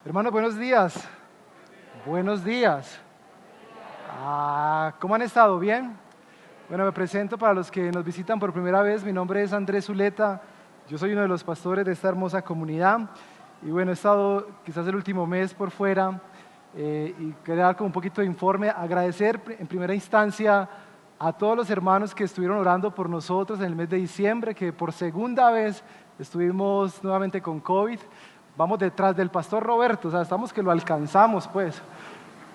Hermanos, buenos días. Buenos días. ¿Cómo han estado? ¿Bien? Bueno, me presento para los que nos visitan por primera vez. Mi nombre es Andrés Zuleta. Yo soy uno de los pastores de esta hermosa comunidad. Y bueno, he estado quizás el último mes por fuera y quería dar como un poquito de informe. Agradecer en primera instancia a todos los hermanos que estuvieron orando por nosotros en el mes de diciembre, que por segunda vez estuvimos nuevamente con COVID. Vamos detrás del pastor Roberto, o sea, estamos que lo alcanzamos pues,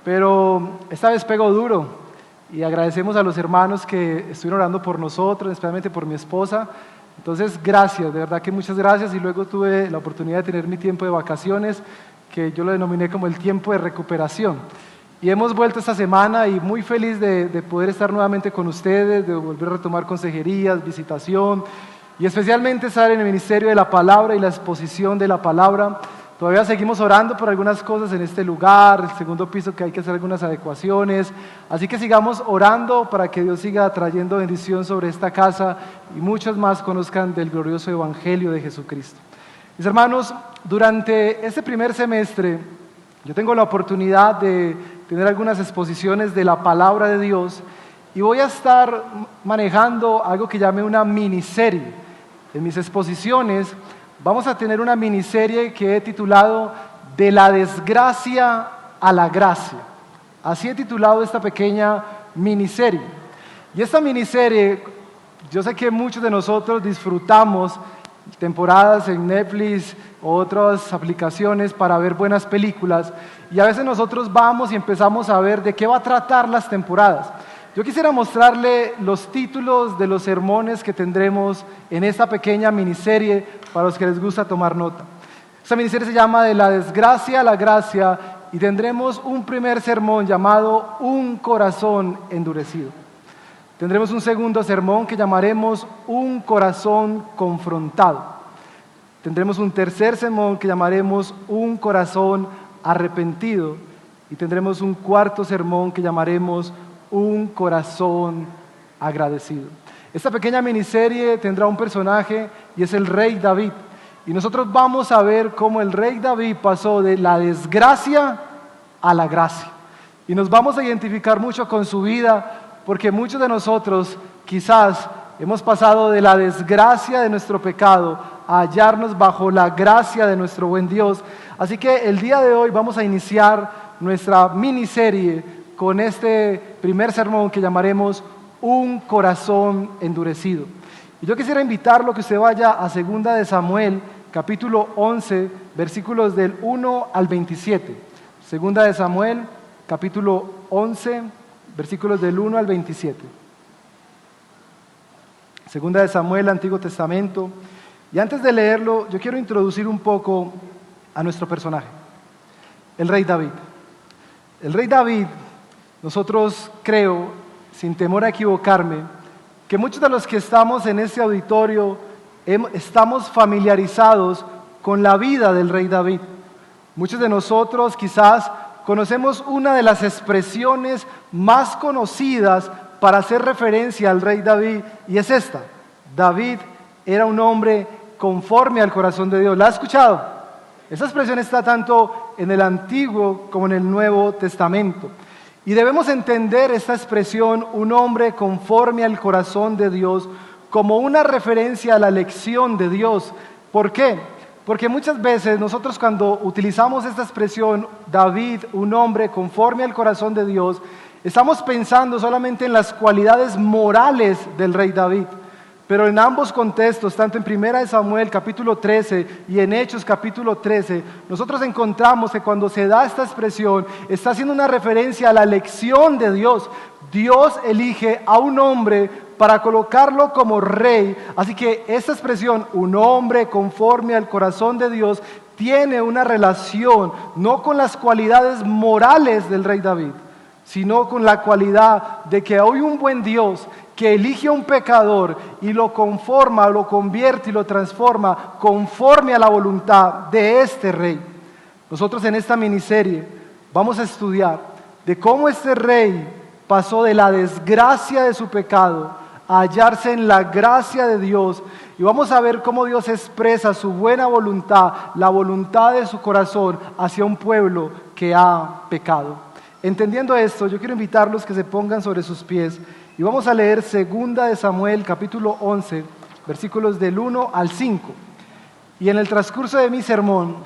pero esta vez pegó duro y agradecemos a los hermanos que estuvieron orando por nosotros, especialmente por mi esposa. Entonces, gracias, de verdad que muchas gracias. Y luego tuve la oportunidad de tener mi tiempo de vacaciones, que yo lo denominé como el tiempo de recuperación. Y hemos vuelto esta semana y muy feliz de poder estar nuevamente con ustedes, de volver a retomar consejerías, visitación, y especialmente estar en el ministerio de la palabra y la exposición de la palabra. Todavía seguimos orando por algunas cosas en este lugar, el segundo piso que hay que hacer algunas adecuaciones. Así que sigamos orando para que Dios siga trayendo bendición sobre esta casa y muchos más conozcan del glorioso evangelio de Jesucristo. Mis hermanos, durante este primer semestre yo tengo la oportunidad de tener algunas exposiciones de la palabra de Dios y voy a estar manejando algo que llamé una miniserie. En mis exposiciones vamos a tener una miniserie que he titulado De la desgracia a la gracia. Así he titulado esta pequeña miniserie. Y esta miniserie, yo sé que muchos de nosotros disfrutamos temporadas en Netflix o otras aplicaciones para ver buenas películas, y a veces nosotros vamos y empezamos a ver de qué va a tratar las temporadas. Yo quisiera mostrarle los títulos de los sermones que tendremos en esta pequeña miniserie para los que les gusta tomar nota. Esta miniserie se llama De la desgracia a la gracia y tendremos un primer sermón llamado Un corazón endurecido. Tendremos un segundo sermón que llamaremos Un corazón confrontado. Tendremos un tercer sermón que llamaremos Un corazón arrepentido. Y tendremos un cuarto sermón que llamaremos Un corazón agradecido. Esta pequeña miniserie tendrá un personaje y es el rey David. Y nosotros vamos a ver cómo el rey David pasó de la desgracia a la gracia. Y nos vamos a identificar mucho con su vida, porque muchos de nosotros quizás hemos pasado de la desgracia de nuestro pecado a hallarnos bajo la gracia de nuestro buen Dios. Así que el día de hoy vamos a iniciar nuestra miniserie con este primer sermón que llamaremos Un corazón endurecido. Y yo quisiera invitarlo a que usted vaya a 2 de Samuel, capítulo 11, versículos del 1 al 27. 2 de Samuel, capítulo 11, versículos del 1 al 27. 2 de Samuel, Antiguo Testamento. Y antes de leerlo, yo quiero introducir un poco a nuestro personaje, el rey David. El rey David, nosotros creo, sin temor a equivocarme, que muchos de los que estamos en este auditorio estamos familiarizados con la vida del rey David. Muchos de nosotros quizás conocemos una de las expresiones más conocidas para hacer referencia al rey David, y es esta: David era un hombre conforme al corazón de Dios. ¿La has escuchado? Esa expresión está tanto en el Antiguo como en el Nuevo Testamento. Y debemos entender esta expresión, un hombre conforme al corazón de Dios, como una referencia a la elección de Dios. ¿Por qué? Porque muchas veces nosotros cuando utilizamos esta expresión, David, un hombre conforme al corazón de Dios, estamos pensando solamente en las cualidades morales del rey David. Pero en ambos contextos, tanto en 1 de Samuel capítulo 13 y en Hechos capítulo 13, nosotros encontramos que cuando se da esta expresión, está haciendo una referencia a la elección de Dios. Dios elige a un hombre para colocarlo como rey. Así que esta expresión, un hombre conforme al corazón de Dios, tiene una relación no con las cualidades morales del rey David, sino con la cualidad de que hay un buen Dios que elige a un pecador y lo conforma, lo convierte y lo transforma conforme a la voluntad de este rey. Nosotros en esta miniserie vamos a estudiar de cómo este rey pasó de la desgracia de su pecado a hallarse en la gracia de Dios y vamos a ver cómo Dios expresa su buena voluntad, la voluntad de su corazón hacia un pueblo que ha pecado. Entendiendo esto, yo quiero invitarlos que se pongan sobre sus pies y vamos a leer 2 de Samuel capítulo 11, versículos del 1 al 5. Y en el transcurso de mi sermón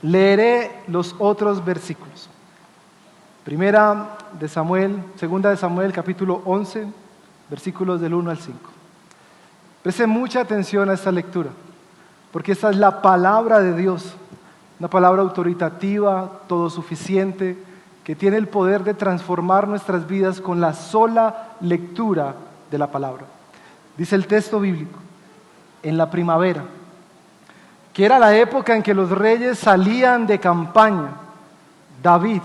leeré los otros versículos. 2 de Samuel capítulo 11, versículos del 1 al 5. Presten mucha atención a esta lectura, porque esta es la palabra de Dios, una palabra autoritativa, todo suficiente, que tiene el poder de transformar nuestras vidas con la sola lectura de la palabra. Dice el texto bíblico: en la primavera, que era la época en que los reyes salían de campaña, David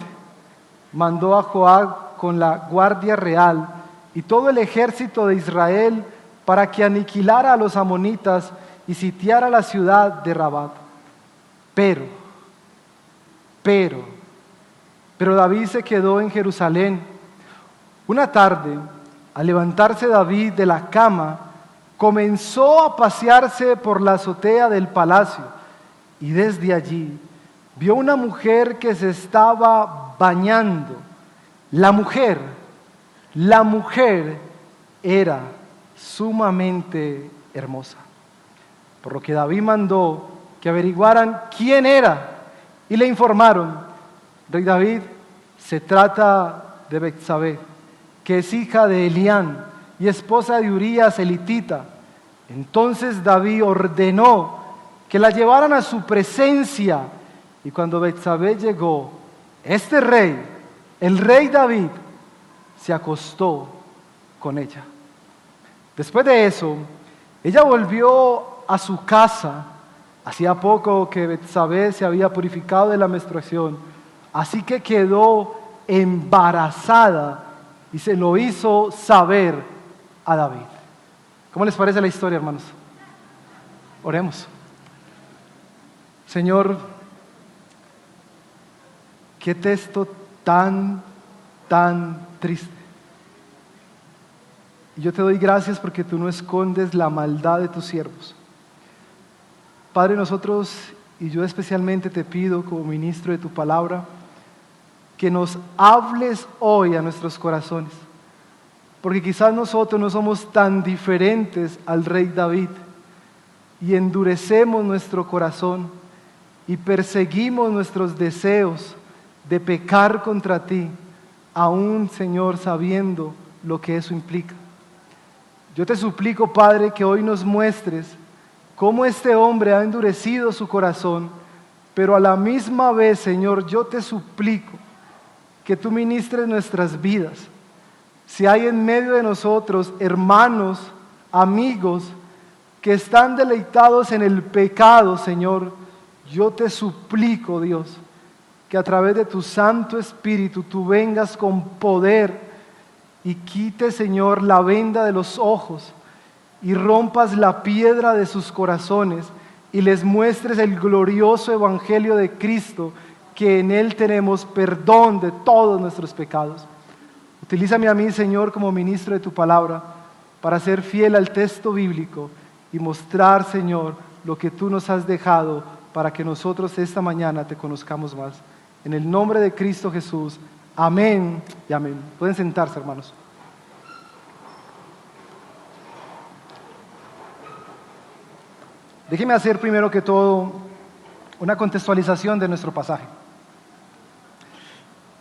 mandó a Joab con la guardia real y todo el ejército de Israel para que aniquilara a los amonitas y sitiara la ciudad de Rabat. Pero David se quedó en Jerusalén. Una tarde, al levantarse David de la cama, comenzó a pasearse por la azotea del palacio y desde allí vio una mujer que se estaba bañando. La mujer era sumamente hermosa, por lo que David mandó que averiguaran quién era y le informaron: Rey David, se trata de Betsabé, que es hija de Elián y esposa de Urías elitita. Entonces David ordenó que la llevaran a su presencia, y cuando Betsabé llegó, el rey David, se acostó con ella. Después de eso, ella volvió a su casa. Hacía poco que Betsabé se había purificado de la menstruación, así que quedó embarazada y se lo hizo saber a David. ¿Cómo les parece la historia, hermanos? Oremos. Señor, qué texto tan triste. Y yo te doy gracias porque tú no escondes la maldad de tus siervos. Padre, nosotros, y yo especialmente te pido como ministro de tu palabra, que nos hables hoy a nuestros corazones, porque quizás nosotros no somos tan diferentes al rey David y endurecemos nuestro corazón y perseguimos nuestros deseos de pecar contra ti, aún, Señor, sabiendo lo que eso implica. Yo te suplico, Padre, que hoy nos muestres cómo este hombre ha endurecido su corazón, pero a la misma vez, Señor, yo te suplico que tú ministres nuestras vidas. Si hay en medio de nosotros hermanos, amigos, que están deleitados en el pecado, Señor, yo te suplico, Dios, que a través de tu Santo Espíritu tú vengas con poder y quites, Señor, la venda de los ojos y rompas la piedra de sus corazones y les muestres el glorioso evangelio de Cristo, que en Él tenemos perdón de todos nuestros pecados. Utilízame a mí, Señor, como ministro de tu palabra para ser fiel al texto bíblico y mostrar, Señor, lo que tú nos has dejado para que nosotros esta mañana te conozcamos más. En el nombre de Cristo Jesús, amén y amén. Pueden sentarse, hermanos. Déjeme hacer primero que todo una contextualización de nuestro pasaje.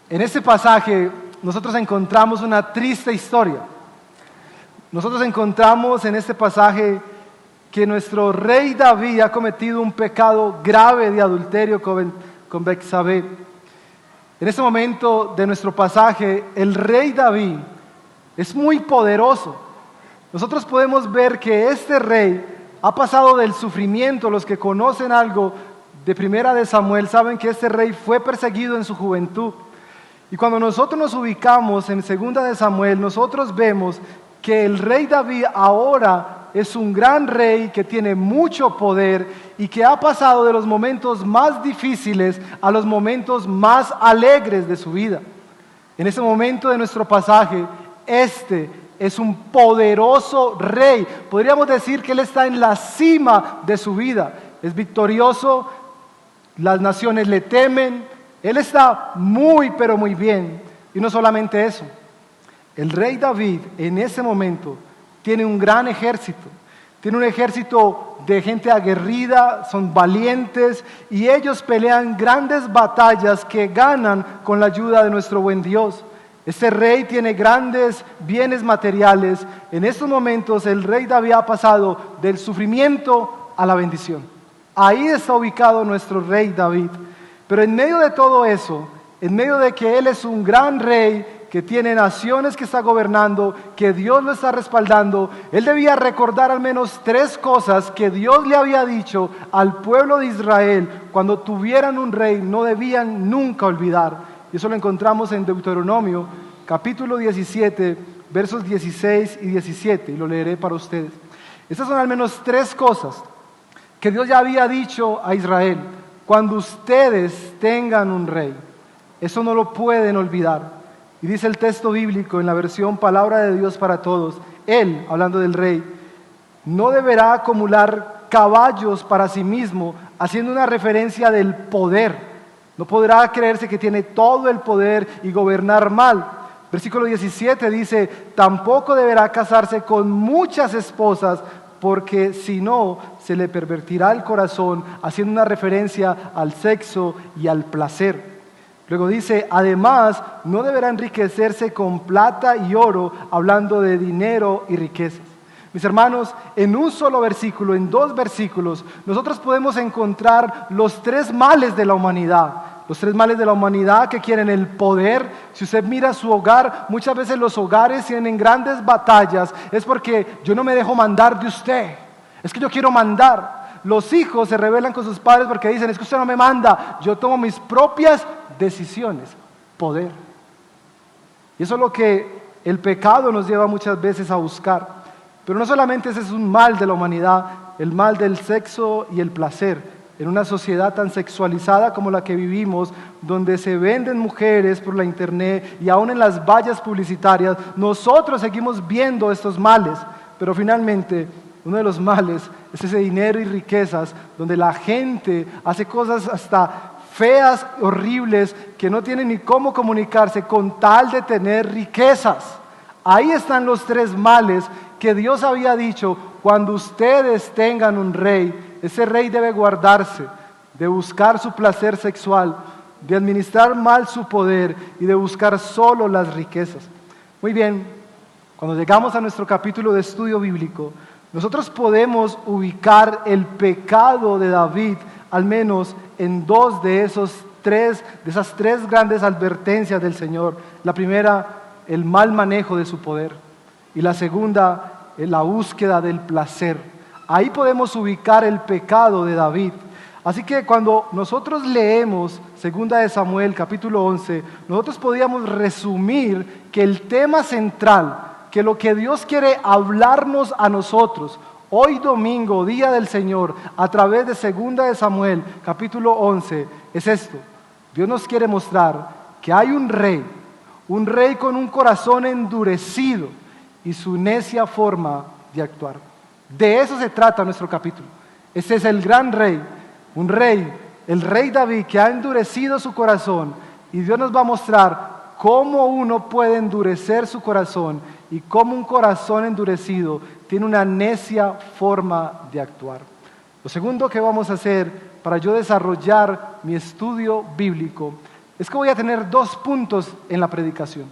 En este pasaje nosotros encontramos una triste historia. Nosotros encontramos en este pasaje que nuestro rey David ha cometido un pecado grave de adulterio con Betsabé. En este momento de nuestro pasaje, el rey David es muy poderoso. Nosotros podemos ver que este rey ha pasado del sufrimiento. Los que conocen algo de 1 de Samuel saben que este rey fue perseguido en su juventud. Y cuando nosotros nos ubicamos en 2 de Samuel, nosotros vemos que el rey David ahora es un gran rey que tiene mucho poder y que ha pasado de los momentos más difíciles a los momentos más alegres de su vida. En ese momento de nuestro pasaje, este es un poderoso rey. Podríamos decir que Él está en la cima de su vida. Es victorioso, las naciones le temen, Él está muy, pero muy bien. Y no solamente eso, el rey David en ese momento tiene un gran ejército. Tiene un ejército de gente aguerrida, son valientes y ellos pelean grandes batallas que ganan con la ayuda de nuestro buen Dios. Este rey tiene grandes bienes materiales. En estos momentos el rey David ha pasado del sufrimiento a la bendición. Ahí está ubicado nuestro rey David. Pero en medio de todo eso, en medio de que él es un gran rey, que tiene naciones que está gobernando, que Dios lo está respaldando, él debía recordar al menos 3 cosas que Dios le había dicho al pueblo de Israel cuando tuvieran un rey, no debían nunca olvidar. Y eso lo encontramos en Deuteronomio, capítulo 17, versos 16 y 17, y lo leeré para ustedes. Estas son al menos 3 cosas que Dios ya había dicho a Israel: cuando ustedes tengan un rey, eso no lo pueden olvidar. Y dice el texto bíblico en la versión Palabra de Dios para Todos, él, hablando del rey, no deberá acumular caballos para sí mismo, haciendo una referencia del poder. No podrá creerse que tiene todo el poder y gobernar mal. Versículo 17 dice, tampoco deberá casarse con muchas esposas, porque si no, se le pervertirá el corazón, haciendo una referencia al sexo y al placer. Luego dice, además, no deberá enriquecerse con plata y oro, hablando de dinero y riquezas. Mis hermanos, en un solo versículo, en 2 versículos, nosotros podemos encontrar los 3 males de la humanidad. Los 3 males de la humanidad que quieren el poder. Si usted mira su hogar, muchas veces los hogares tienen grandes batallas. Es porque yo no me dejo mandar de usted. Es que yo quiero mandar. Los hijos se rebelan con sus padres porque dicen, es que usted no me manda. Yo tomo mis propias decisiones. Poder. Y eso es lo que el pecado nos lleva muchas veces a buscar. Pero no solamente ese es un mal de la humanidad, el mal del sexo y el placer. En una sociedad tan sexualizada como la que vivimos, donde se venden mujeres por la internet y aún en las vallas publicitarias, nosotros seguimos viendo estos males. Pero finalmente, uno de los males es ese dinero y riquezas, donde la gente hace cosas hasta feas, horribles, que no tienen ni cómo comunicarse con tal de tener riquezas. Ahí están los 3 males que Dios había dicho: cuando ustedes tengan un rey, ese rey debe guardarse de buscar su placer sexual, de administrar mal su poder y de buscar solo las riquezas. Muy bien, cuando llegamos a nuestro capítulo de estudio bíblico, nosotros podemos ubicar el pecado de David al menos en 2 de esas 3 grandes advertencias del Señor. La primera, el mal manejo de su poder, y la segunda, la búsqueda del placer. Ahí podemos ubicar el pecado de David. Así que cuando nosotros leemos 2 de Samuel capítulo 11, nosotros podríamos resumir que el tema central, que lo que Dios quiere hablarnos a nosotros hoy domingo, día del Señor, a través de 2 de Samuel capítulo 11, es esto: Dios nos quiere mostrar que hay un rey con un corazón endurecido y su necia forma de actuar. De eso se trata nuestro capítulo. Ese es el gran rey, un rey, el rey David, que ha endurecido su corazón, y Dios nos va a mostrar cómo uno puede endurecer su corazón y cómo un corazón endurecido tiene una necia forma de actuar. Lo segundo que vamos a hacer para yo desarrollar mi estudio bíblico es que voy a tener 2 puntos en la predicación.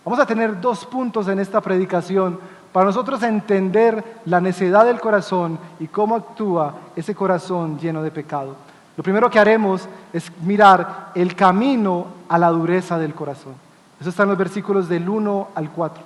Vamos a tener 2 puntos en esta predicación para nosotros entender la necedad del corazón y cómo actúa ese corazón lleno de pecado. Lo primero que haremos es mirar el camino a la dureza del corazón. Eso está en los versículos del 1 al 4.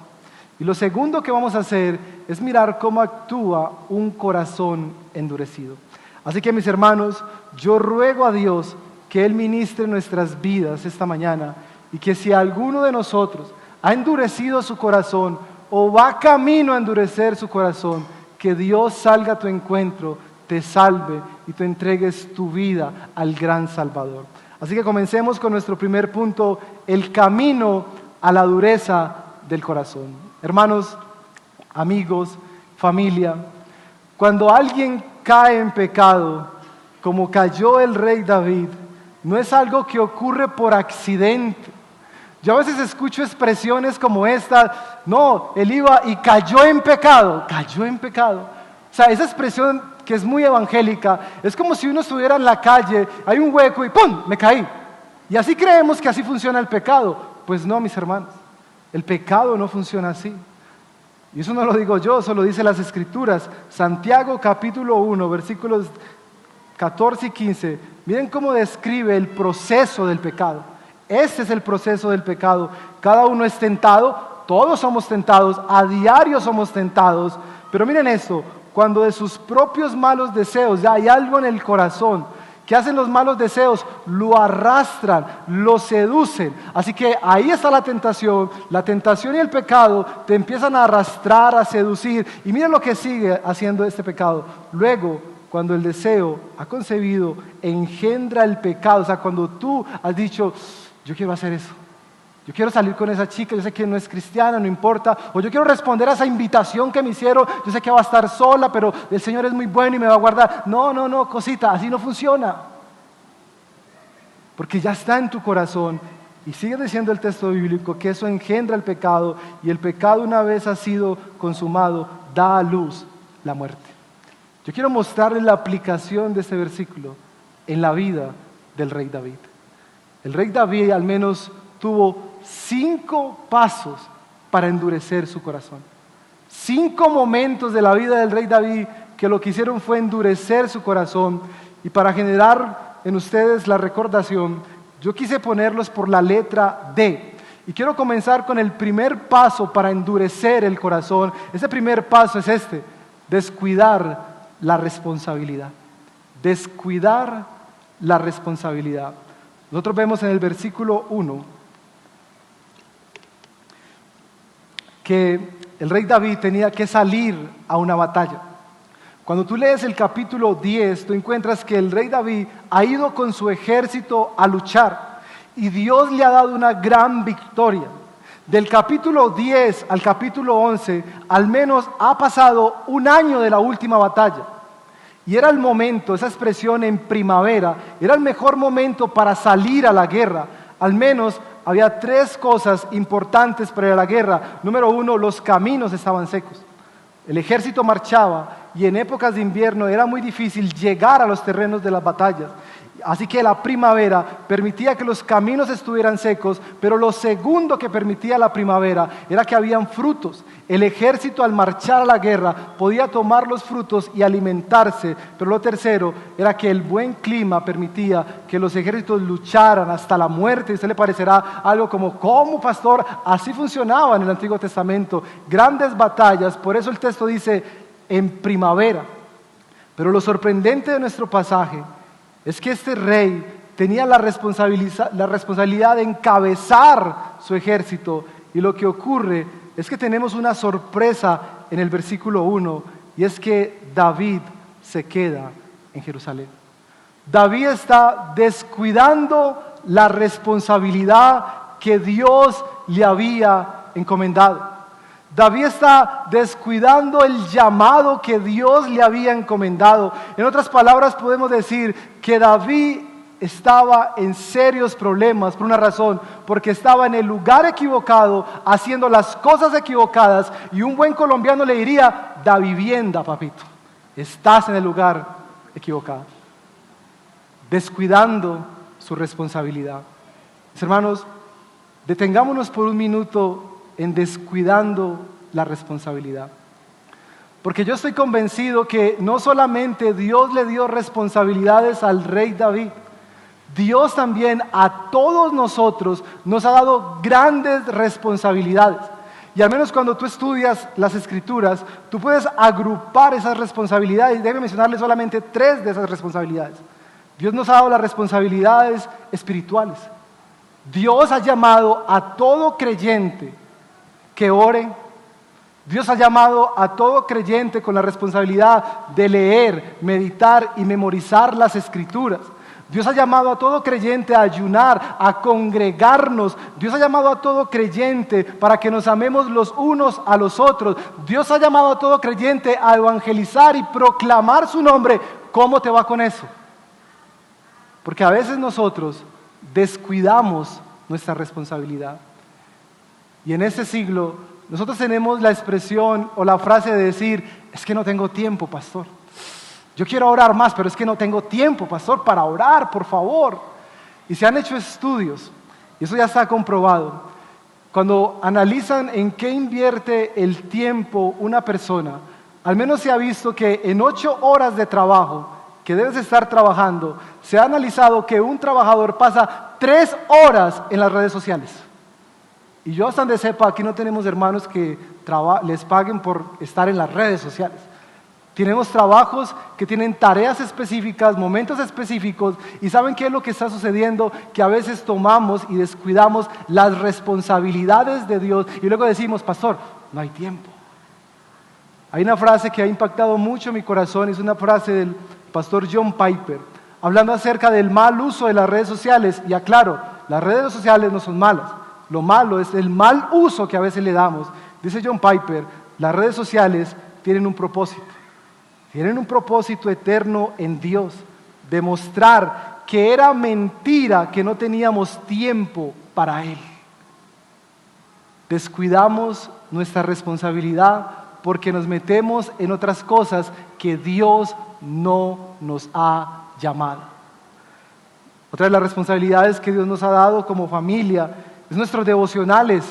Y lo segundo que vamos a hacer es mirar cómo actúa un corazón endurecido. Así que, mis hermanos, yo ruego a Dios que Él ministre nuestras vidas esta mañana, y que si alguno de nosotros ha endurecido su corazón o va camino a endurecer su corazón, que Dios salga a tu encuentro, te salve y te entregues tu vida al gran Salvador. Así que comencemos con nuestro primer punto: el camino a la dureza del corazón. Hermanos, amigos, familia. Cuando alguien cae en pecado, como cayó el rey David, no es algo que ocurre por accidente. Yo a veces escucho expresiones como esta: no, él iba y cayó en pecado, cayó en pecado. O sea, esa expresión que es muy evangélica, es como si uno estuviera en la calle, hay un hueco y ¡pum!, me caí. Y así creemos que así funciona el pecado. Pues no, mis hermanos, el pecado no funciona así. Y eso no lo digo yo, eso lo dice las Escrituras. Santiago capítulo 1, versículos 14 y 15. Miren cómo describe el proceso del pecado. Este es el proceso del pecado. Cada uno es tentado, todos somos tentados, a diario somos tentados. Pero miren esto, cuando de sus propios malos deseos ya hay algo en el corazón, ¿qué hacen los malos deseos? Lo arrastran, lo seducen. Así que ahí está la tentación y el pecado te empiezan a arrastrar, a seducir. Y miren lo que sigue haciendo este pecado. Luego, cuando el deseo ha concebido, engendra el pecado. O sea, cuando tú has dicho, yo quiero hacer eso, yo quiero salir con esa chica, yo sé que no es cristiana, no importa, o yo quiero responder a esa invitación que me hicieron, yo sé que va a estar sola, pero el Señor es muy bueno y me va a guardar. No, cosita, así no funciona. Porque ya está en tu corazón, y sigue diciendo el texto bíblico que eso engendra el pecado, y el pecado, una vez ha sido consumado, da a luz la muerte. Yo quiero mostrarles la aplicación de este versículo en la vida del rey David. El rey David al menos tuvo 5 pasos para endurecer su corazón. 5 momentos de la vida del rey David que lo que hicieron fue endurecer su corazón. Y para generar en ustedes la recordación, yo quise ponerlos por la letra D. Y quiero comenzar con el primer paso para endurecer el corazón. Ese primer paso es este: descuidar la responsabilidad. Descuidar la responsabilidad. Nosotros vemos en el versículo 1 que el rey David tenía que salir a una batalla. Cuando tú lees el capítulo 10, tú encuentras que el rey David ha ido con su ejército a luchar y Dios le ha dado una gran victoria. Del capítulo 10 al capítulo 11, al menos ha pasado un año de la última batalla. Y era el momento, esa expresión en primavera, era el mejor momento para salir a la guerra. Al menos había 3 cosas importantes para la guerra. Número 1, los caminos estaban secos. El ejército marchaba y en épocas de invierno era muy difícil llegar a los terrenos de las batallas. Así que la primavera permitía que los caminos estuvieran secos, pero lo segundo que permitía la primavera era que habían frutos. El ejército, al marchar a la guerra, podía tomar los frutos y alimentarse, pero lo tercero era que el buen clima permitía que los ejércitos lucharan hasta la muerte. Y a usted le parecerá algo como, ¿cómo, pastor? Así funcionaba en el Antiguo Testamento. Grandes batallas, por eso el texto dice en primavera. Pero lo sorprendente de nuestro pasaje es que este rey tenía la responsabilidad de encabezar su ejército, y lo que ocurre es que tenemos una sorpresa en el versículo 1, y es que David se queda en Jerusalén. David está descuidando la responsabilidad que Dios le había encomendado. David está descuidando el llamado que Dios le había encomendado. En otras palabras, podemos decir que David estaba en serios problemas por una razón: porque estaba en el lugar equivocado, haciendo las cosas equivocadas. Y un buen colombiano le diría: da vivienda, papito, estás en el lugar equivocado. Descuidando su responsabilidad. Mis hermanos, detengámonos por un minuto en descuidando la responsabilidad. Porque yo estoy convencido que no solamente Dios le dio responsabilidades al rey David, Dios también a todos nosotros nos ha dado grandes responsabilidades. Y al menos cuando tú estudias las Escrituras, tú puedes agrupar esas responsabilidades. Déjeme mencionarle solamente 3 de esas responsabilidades. Dios nos ha dado las responsabilidades espirituales. Dios ha llamado a todo creyente que ore. Dios ha llamado a todo creyente con la responsabilidad de leer, meditar y memorizar las Escrituras. Dios ha llamado a todo creyente a ayunar, a congregarnos. Dios ha llamado a todo creyente para que nos amemos los unos a los otros. Dios ha llamado a todo creyente a evangelizar y proclamar su nombre. ¿Cómo te va con eso? Porque a veces nosotros descuidamos nuestra responsabilidad. Y en este siglo nosotros tenemos la expresión o la frase de decir, es que no tengo tiempo, pastor. Yo quiero orar más, pero es que no tengo tiempo, pastor, para orar, por favor. Y se han hecho estudios, y eso ya está comprobado. Cuando analizan en qué invierte el tiempo una persona, al menos se ha visto que en 8 horas de trabajo que debes estar trabajando, se ha analizado que un trabajador pasa 3 horas en las redes sociales. Y yo hasta donde sepa, aquí no tenemos hermanos que les paguen por estar en las redes sociales. Tenemos trabajos que tienen tareas específicas, momentos específicos, y ¿saben qué es lo que está sucediendo? Que a veces tomamos y descuidamos las responsabilidades de Dios y luego decimos, pastor, no hay tiempo. Hay una frase que ha impactado mucho mi corazón, es una frase del pastor John Piper, hablando acerca del mal uso de las redes sociales. Y aclaro, las redes sociales no son malas, lo malo es el mal uso que a veces le damos. Dice John Piper, las redes sociales tienen un propósito. Tienen un propósito eterno en Dios, demostrar que era mentira que no teníamos tiempo para Él. Descuidamos nuestra responsabilidad porque nos metemos en otras cosas que Dios no nos ha llamado. Otra de las responsabilidades que Dios nos ha dado como familia es nuestros devocionales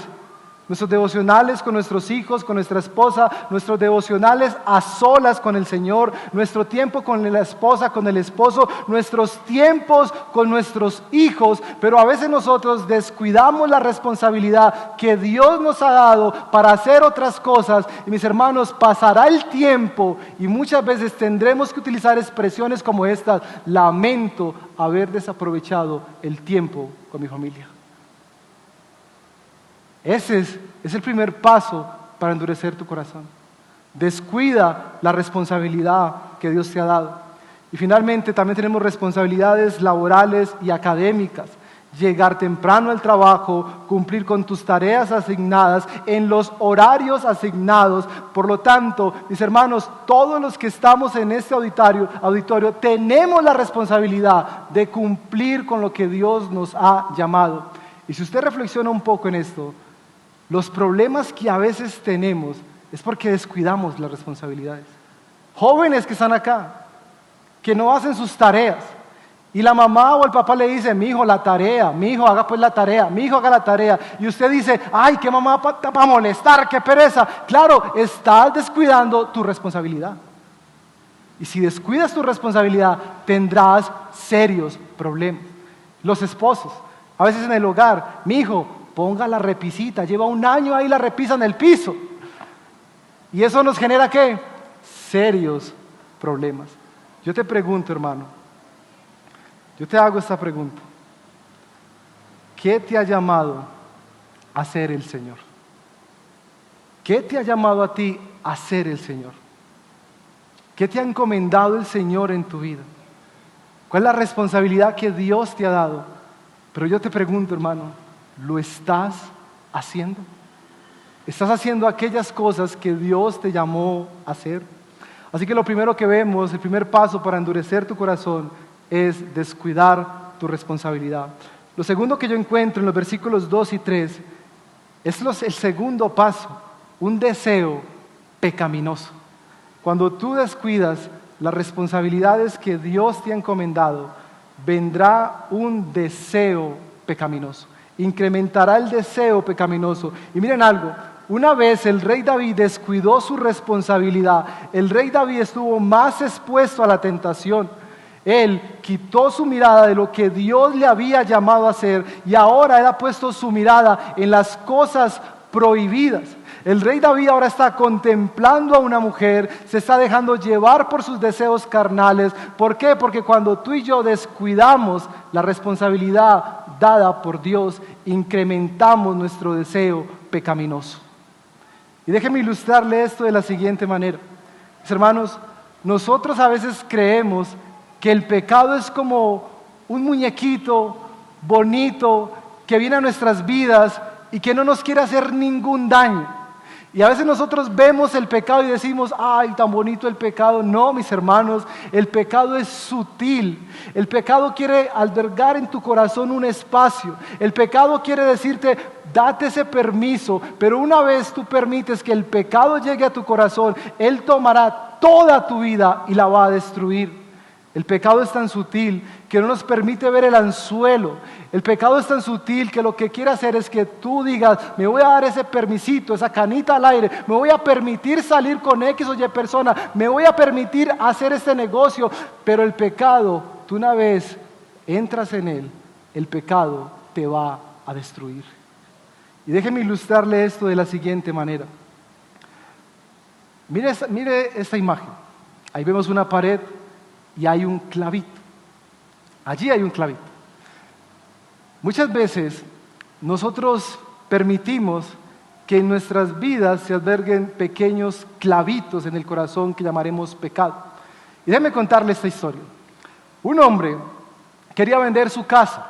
con nuestros hijos, con nuestra esposa, nuestros devocionales a solas con el Señor, nuestro tiempo con la esposa, con el esposo, nuestros tiempos con nuestros hijos, pero a veces nosotros descuidamos la responsabilidad que Dios nos ha dado para hacer otras cosas. Y mis hermanos, pasará el tiempo y muchas veces tendremos que utilizar expresiones como estas: lamento haber desaprovechado el tiempo con mi familia. Ese es el primer paso para endurecer tu corazón. Descuida la responsabilidad que Dios te ha dado. Y finalmente también tenemos responsabilidades laborales y académicas. Llegar temprano al trabajo, cumplir con tus tareas asignadas en los horarios asignados. Por lo tanto, mis hermanos, todos los que estamos en este auditorio tenemos la responsabilidad de cumplir con lo que Dios nos ha llamado. Y si usted reflexiona un poco en esto, los problemas que a veces tenemos es porque descuidamos las responsabilidades. Jóvenes que están acá, que no hacen sus tareas, y la mamá o el papá le dice, mi hijo, la tarea, mi hijo, haga pues la tarea, mi hijo, haga la tarea, y usted dice, ay, qué mamá para molestar, qué pereza. Claro, estás descuidando tu responsabilidad. Y si descuidas tu responsabilidad, tendrás serios problemas. Los esposos, a veces en el hogar, mi hijo, ponga la repisita, lleva 1 año ahí la repisa en el piso. Y eso nos genera ¿qué? Serios problemas. Yo te pregunto, hermano, yo te hago esta pregunta. ¿Qué te ha llamado a hacer el Señor? ¿Qué te ha llamado a ti a hacer el Señor? ¿Qué te ha encomendado el Señor en tu vida? ¿Cuál es la responsabilidad que Dios te ha dado? Pero yo te pregunto, hermano, ¿lo estás haciendo? ¿Estás haciendo aquellas cosas que Dios te llamó a hacer? Así que lo primero que vemos, el primer paso para endurecer tu corazón es descuidar tu responsabilidad. Lo segundo que yo encuentro en los versículos 2 y 3 es el segundo paso, un deseo pecaminoso. Cuando tú descuidas las responsabilidades que Dios te ha encomendado, vendrá un deseo pecaminoso. Incrementará el deseo pecaminoso. Y miren algo, una vez el rey David descuidó su responsabilidad, el rey David estuvo más expuesto a la tentación. Él quitó su mirada de lo que Dios le había llamado a hacer y ahora él ha puesto su mirada en las cosas prohibidas. El rey David ahora está contemplando a una mujer, se está dejando llevar por sus deseos carnales. ¿Por qué? Porque cuando tú y yo descuidamos la responsabilidad dada por Dios, incrementamos nuestro deseo pecaminoso. Y déjenme ilustrarle esto de la siguiente manera. Mis hermanos, nosotros a veces creemos que el pecado es como un muñequito bonito que viene a nuestras vidas y que no nos quiere hacer ningún daño. Y a veces nosotros vemos el pecado y decimos, ¡ay, tan bonito el pecado! No, mis hermanos, el pecado es sutil. El pecado quiere albergar en tu corazón un espacio. El pecado quiere decirte, date ese permiso. Pero una vez tú permites que el pecado llegue a tu corazón, Él tomará toda tu vida y la va a destruir. El pecado es tan sutil que no nos permite ver el anzuelo. El pecado es tan sutil que lo que quiere hacer es que tú digas, me voy a dar ese permisito, esa canita al aire, me voy a permitir salir con X o Y persona, me voy a permitir hacer este negocio. Pero el pecado, tú una vez entras en él, el pecado te va a destruir. Y déjeme ilustrarle esto de la siguiente manera. Mire esta imagen. Ahí vemos una pared y hay un clavito. Allí hay un clavito. Muchas veces nosotros permitimos que en nuestras vidas se alberguen pequeños clavitos en el corazón que llamaremos pecado. Y déjeme contarle esta historia. Un hombre quería vender su casa.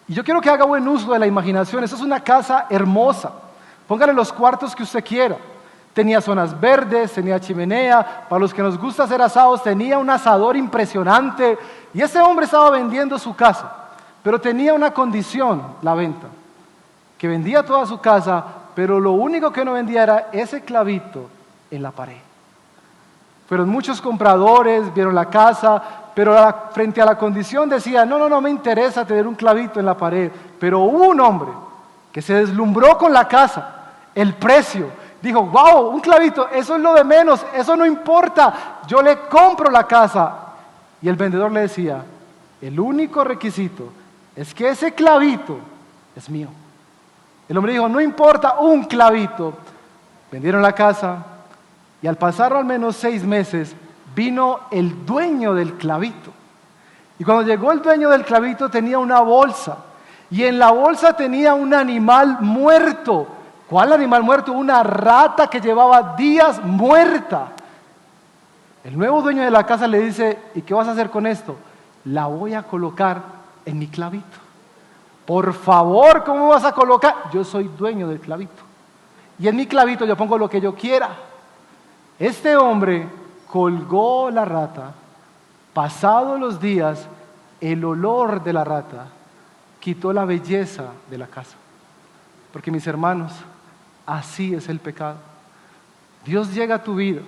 Y yo quiero que haga buen uso de la imaginación. Esa es una casa hermosa. Póngale los cuartos que usted quiera. Tenía zonas verdes, tenía chimenea. Para los que nos gusta hacer asados, tenía un asador impresionante. Y ese hombre estaba vendiendo su casa. Pero tenía una condición, la venta. Que vendía toda su casa, pero lo único que no vendía era ese clavito en la pared. Fueron muchos compradores, vieron la casa, pero frente a la condición decía, no me interesa tener un clavito en la pared. Pero hubo un hombre que se deslumbró con la casa, el precio. Dijo, wow, un clavito, eso es lo de menos, eso no importa, yo le compro la casa. Y el vendedor le decía, el único requisito es que ese clavito es mío. El hombre dijo, no importa, un clavito. Vendieron la casa y al pasar al menos 6 meses vino el dueño del clavito. Y cuando llegó el dueño del clavito tenía una bolsa y en la bolsa tenía un animal muerto. ¿Cuál animal muerto? Una rata que llevaba días muerta. El nuevo dueño de la casa le dice, ¿y qué vas a hacer con esto? La voy a colocar en mi clavito. Por favor, ¿cómo vas a colocar? Yo soy dueño del clavito. Y en mi clavito yo pongo lo que yo quiera. Este hombre colgó la rata. Pasados los días, el olor de la rata quitó la belleza de la casa. Porque mis hermanos, así es el pecado. Dios llega a tu vida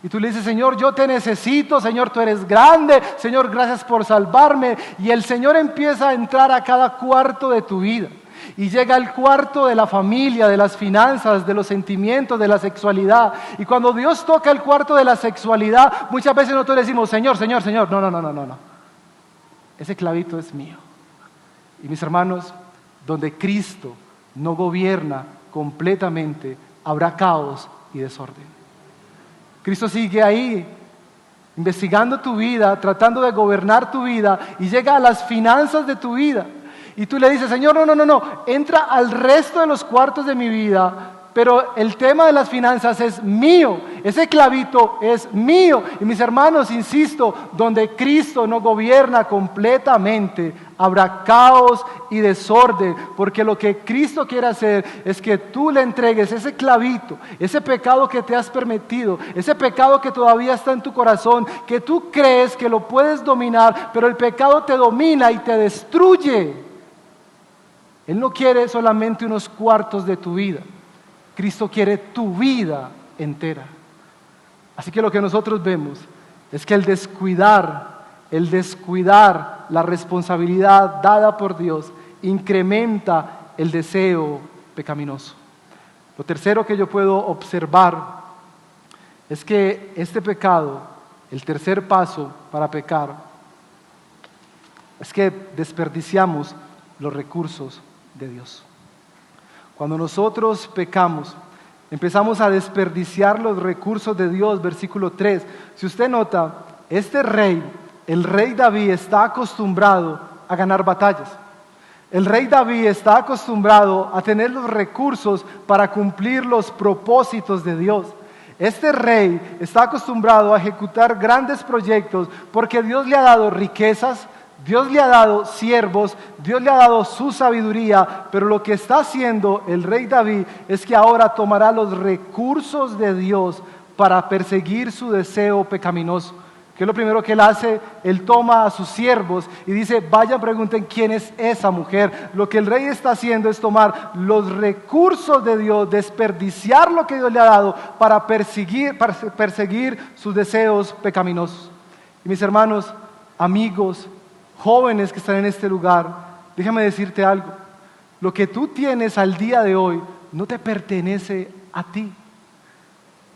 y tú le dices, Señor, yo te necesito, Señor, tú eres grande, Señor, gracias por salvarme. Y el Señor empieza a entrar a cada cuarto de tu vida. Y llega al cuarto de la familia, de las finanzas, de los sentimientos, de la sexualidad. Y cuando Dios toca el cuarto de la sexualidad, muchas veces nosotros le decimos, Señor, no. Ese clavito es mío. Y mis hermanos, donde Cristo no gobierna completamente, habrá caos y desorden. Cristo sigue ahí, investigando tu vida, tratando de gobernar tu vida, y llega a las finanzas de tu vida. Y tú le dices, Señor, no, entra al resto de los cuartos de mi vida, pero el tema de las finanzas es mío, ese clavito es mío. Y mis hermanos, insisto, donde Cristo no gobierna completamente, habrá caos y desorden, porque lo que Cristo quiere hacer es que tú le entregues ese clavito, ese pecado que te has permitido, ese pecado que todavía está en tu corazón, que tú crees que lo puedes dominar, pero el pecado te domina y te destruye. Él no quiere solamente unos cuartos de tu vida. Cristo quiere tu vida entera. Así que lo que nosotros vemos es que el descuidar la responsabilidad dada por Dios incrementa el deseo pecaminoso. Lo tercero que yo puedo observar es que este pecado, el tercer paso para pecar, es que desperdiciamos los recursos de Dios. Cuando nosotros pecamos, empezamos a desperdiciar los recursos de Dios. Versículo 3. Si usted nota, este rey, el rey David, está acostumbrado a ganar batallas. El rey David está acostumbrado a tener los recursos para cumplir los propósitos de Dios. Este rey está acostumbrado a ejecutar grandes proyectos porque Dios le ha dado riquezas, Dios le ha dado siervos, Dios le ha dado su sabiduría, pero lo que está haciendo el rey David es que ahora tomará los recursos de Dios para perseguir su deseo pecaminoso. ¿Qué es lo primero que él hace? Él toma a sus siervos y dice, vayan, pregunten quién es esa mujer. Lo que el rey está haciendo es tomar los recursos de Dios, desperdiciar lo que Dios le ha dado para perseguir sus deseos pecaminosos. Y mis hermanos, amigos, jóvenes que están en este lugar, déjame decirte algo. Lo que tú tienes al día de hoy no te pertenece a ti.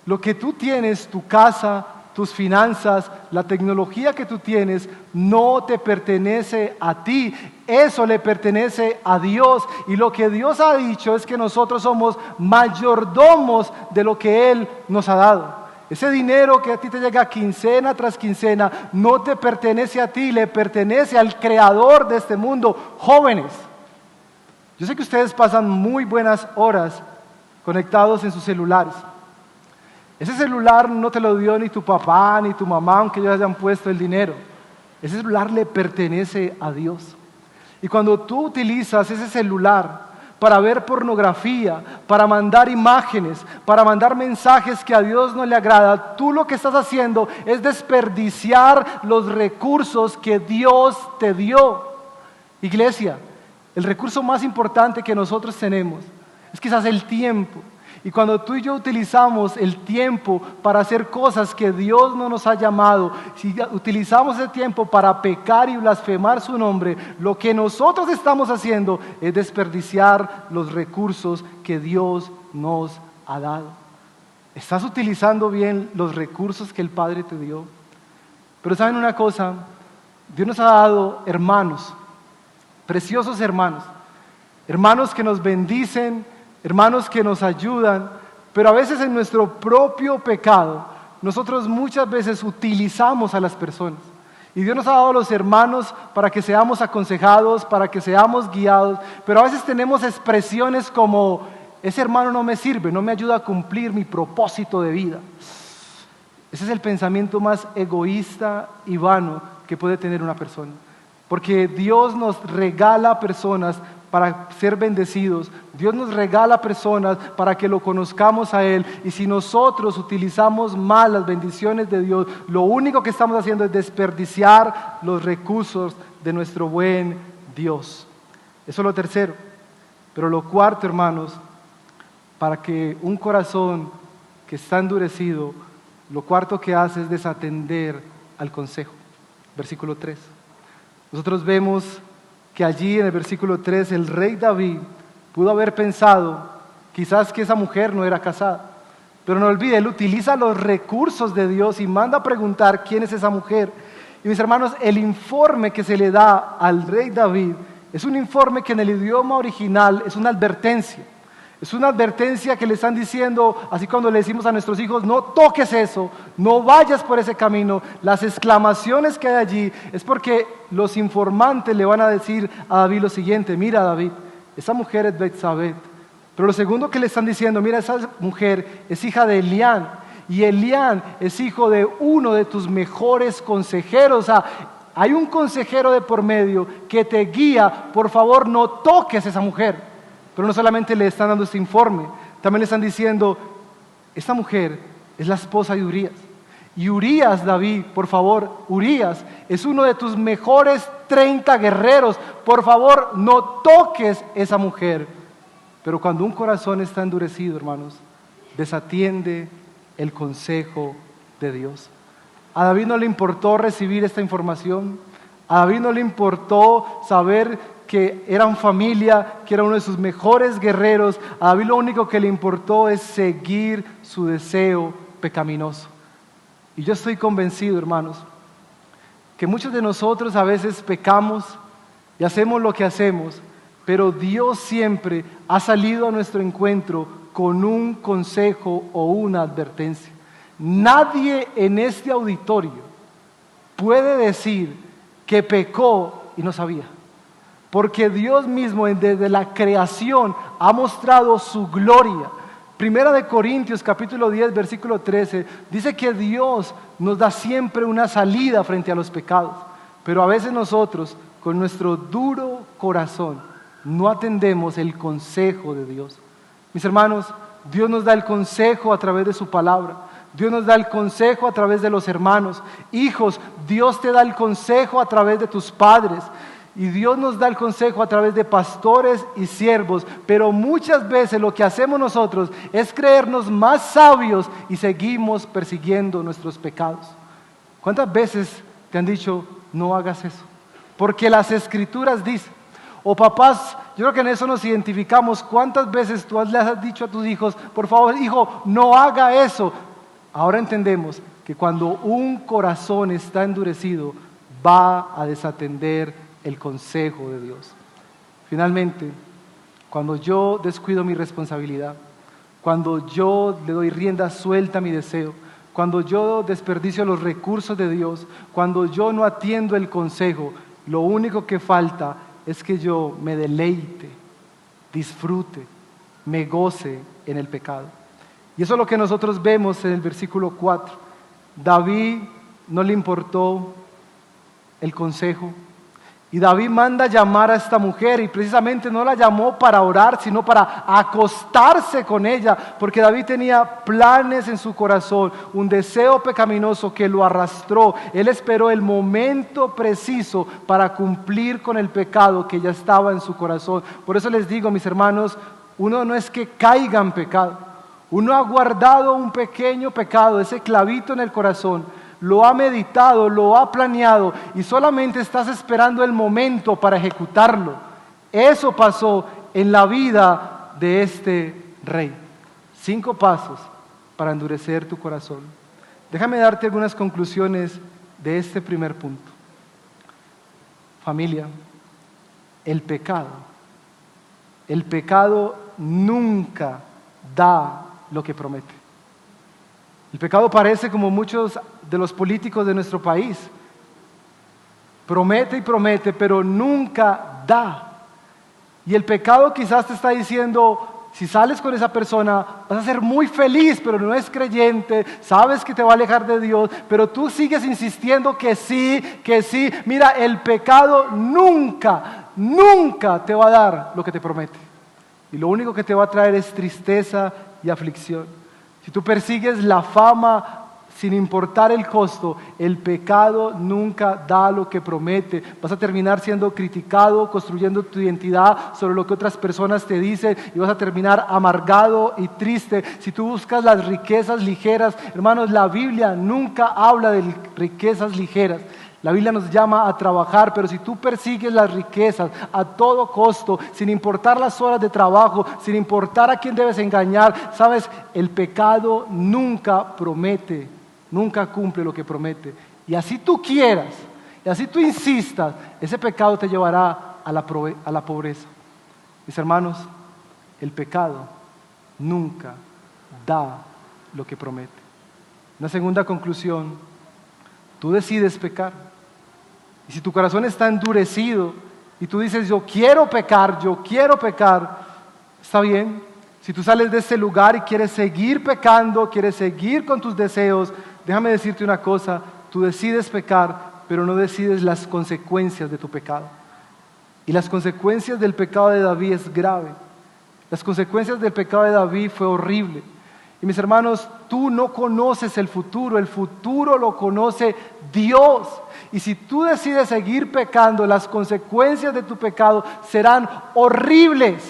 Lo que tú tienes, tu casa, tus finanzas, la tecnología que tú tienes, no te pertenece a ti. Eso le pertenece a Dios. Y lo que Dios ha dicho es que nosotros somos mayordomos de lo que Él nos ha dado. Ese dinero que a ti te llega quincena tras quincena no te pertenece a ti, le pertenece al creador de este mundo. Jóvenes, yo sé que ustedes pasan muy buenas horas conectados en sus celulares. Ese celular no te lo dio ni tu papá ni tu mamá, aunque ellos hayan puesto el dinero. Ese celular le pertenece a Dios. Y cuando tú utilizas ese celular para ver pornografía, para mandar imágenes, para mandar mensajes que a Dios no le agrada, tú lo que estás haciendo es desperdiciar los recursos que Dios te dio. Iglesia, el recurso más importante que nosotros tenemos es quizás el tiempo. Y cuando tú y yo utilizamos el tiempo para hacer cosas que Dios no nos ha llamado, si utilizamos ese tiempo para pecar y blasfemar su nombre, lo que nosotros estamos haciendo es desperdiciar los recursos que Dios nos ha dado. ¿Estás utilizando bien los recursos que el Padre te dio? Pero ¿saben una cosa? Dios nos ha dado hermanos, preciosos hermanos, hermanos que nos bendicen, hermanos que nos ayudan, pero a veces en nuestro propio pecado, nosotros muchas veces utilizamos a las personas. Y Dios nos ha dado a los hermanos para que seamos aconsejados, para que seamos guiados, pero a veces tenemos expresiones como, ese hermano no me sirve, no me ayuda a cumplir mi propósito de vida. Ese es el pensamiento más egoísta y vano que puede tener una persona. Porque Dios nos regala personas para ser bendecidos. Dios nos regala personas para que lo conozcamos a Él. Y si nosotros utilizamos mal las bendiciones de Dios, lo único que estamos haciendo es desperdiciar los recursos de nuestro buen Dios. Eso es lo tercero. Pero lo cuarto, hermanos, para que un corazón que está endurecido, lo cuarto que hace es desatender al consejo. Versículo 3. Nosotros vemos que allí en el versículo 3 el rey David pudo haber pensado quizás que esa mujer no era casada, pero no olvide, él utiliza los recursos de Dios y manda a preguntar quién es esa mujer. Y mis hermanos, el informe que se le da al rey David es un informe que en el idioma original es una advertencia. Es una advertencia que le están diciendo, así cuando le decimos a nuestros hijos, no toques eso, no vayas por ese camino. Las exclamaciones que hay allí es porque los informantes le van a decir a David lo siguiente: mira, David, esa mujer es Betsabé. Pero lo segundo que le están diciendo, mira, esa mujer es hija de Elián, y Elián es hijo de uno de tus mejores consejeros. O sea, hay un consejero de por medio que te guía, por favor no toques a esa mujer. Pero no solamente le están dando este informe, también le están diciendo, esta mujer es la esposa de Urías. Y Urías, David, por favor, Urías es uno de tus mejores 30 guerreros. Por favor, no toques esa mujer. Pero cuando un corazón está endurecido, hermanos, desatiende el consejo de Dios. A David no le importó recibir esta información. A David no le importó saber que eran familia, que era uno de sus mejores guerreros. A David lo único que le importó es seguir su deseo pecaminoso. Y yo estoy convencido, hermanos, que muchos de nosotros a veces pecamos y hacemos lo que hacemos, pero Dios siempre ha salido a nuestro encuentro con un consejo o una advertencia. Nadie en este auditorio puede decir que pecó y no sabía. Porque Dios mismo desde la creación ha mostrado su gloria. Primera de Corintios capítulo 10 versículo 13 dice que Dios nos da siempre una salida frente a los pecados. Pero a veces nosotros, con nuestro duro corazón, no atendemos el consejo de Dios. Mis hermanos, Dios nos da el consejo a través de su palabra. Dios nos da el consejo a través de los hermanos. Hijos, Dios te da el consejo a través de tus padres. Y Dios nos da el consejo a través de pastores y siervos. Pero muchas veces lo que hacemos nosotros es creernos más sabios y seguimos persiguiendo nuestros pecados. ¿Cuántas veces te han dicho, no hagas eso? Porque las Escrituras dicen. O papás, yo creo que en eso nos identificamos. ¿Cuántas veces tú les has dicho a tus hijos, por favor, hijo, no haga eso? Ahora entendemos que cuando un corazón está endurecido, va a desatender el consejo de Dios. Finalmente, cuando yo descuido mi responsabilidad, cuando yo le doy rienda suelta a mi deseo, cuando yo desperdicio los recursos de Dios, cuando yo no atiendo el consejo, lo único que falta es que yo me deleite, disfrute, me goce en el pecado. Y eso es lo que nosotros vemos en el versículo 4. David no le importó el consejo. Y David manda llamar a esta mujer y precisamente no la llamó para orar, sino para acostarse con ella, porque David tenía planes en su corazón, un deseo pecaminoso que lo arrastró. Él esperó el momento preciso para cumplir con el pecado que ya estaba en su corazón. Por eso les digo, mis hermanos, uno no es que caiga en pecado, uno ha guardado un pequeño pecado, ese clavito en el corazón, lo ha meditado, lo ha planeado y solamente estás esperando el momento para ejecutarlo. Eso pasó en la vida de este rey. 5 pasos para endurecer tu corazón. Déjame darte algunas conclusiones de este primer punto. Familia, el pecado nunca da lo que promete. El pecado parece como muchos de los políticos de nuestro país. Promete y promete, pero nunca da. Y el pecado quizás te está diciendo, si sales con esa persona, vas a ser muy feliz, pero no es creyente, sabes que te va a alejar de Dios, pero tú sigues insistiendo que sí, que sí. Mira, el pecado nunca, nunca te va a dar lo que te promete. Y lo único que te va a traer es tristeza y aflicción. Si tú persigues la fama sin importar el costo, el pecado nunca da lo que promete. Vas a terminar siendo criticado, construyendo tu identidad sobre lo que otras personas te dicen y vas a terminar amargado y triste. Si tú buscas las riquezas ligeras, hermanos, la Biblia nunca habla de riquezas ligeras. La Biblia nos llama a trabajar, pero si tú persigues las riquezas a todo costo, sin importar las horas de trabajo, sin importar a quién debes engañar, sabes, el pecado nunca promete, nunca cumple lo que promete. Y así tú quieras, y así tú insistas, ese pecado te llevará a la pobreza. Mis hermanos, el pecado nunca da lo que promete. Una segunda conclusión, tú decides pecar. Y si tu corazón está endurecido y tú dices, yo quiero pecar, está bien. Si tú sales de ese lugar y quieres seguir pecando, quieres seguir con tus deseos, déjame decirte una cosa, tú decides pecar, pero no decides las consecuencias de tu pecado. Y las consecuencias del pecado de David es grave. Las consecuencias del pecado de David fue horrible. Y mis hermanos, tú no conoces el futuro lo conoce Dios. Y si tú decides seguir pecando, las consecuencias de tu pecado serán horribles.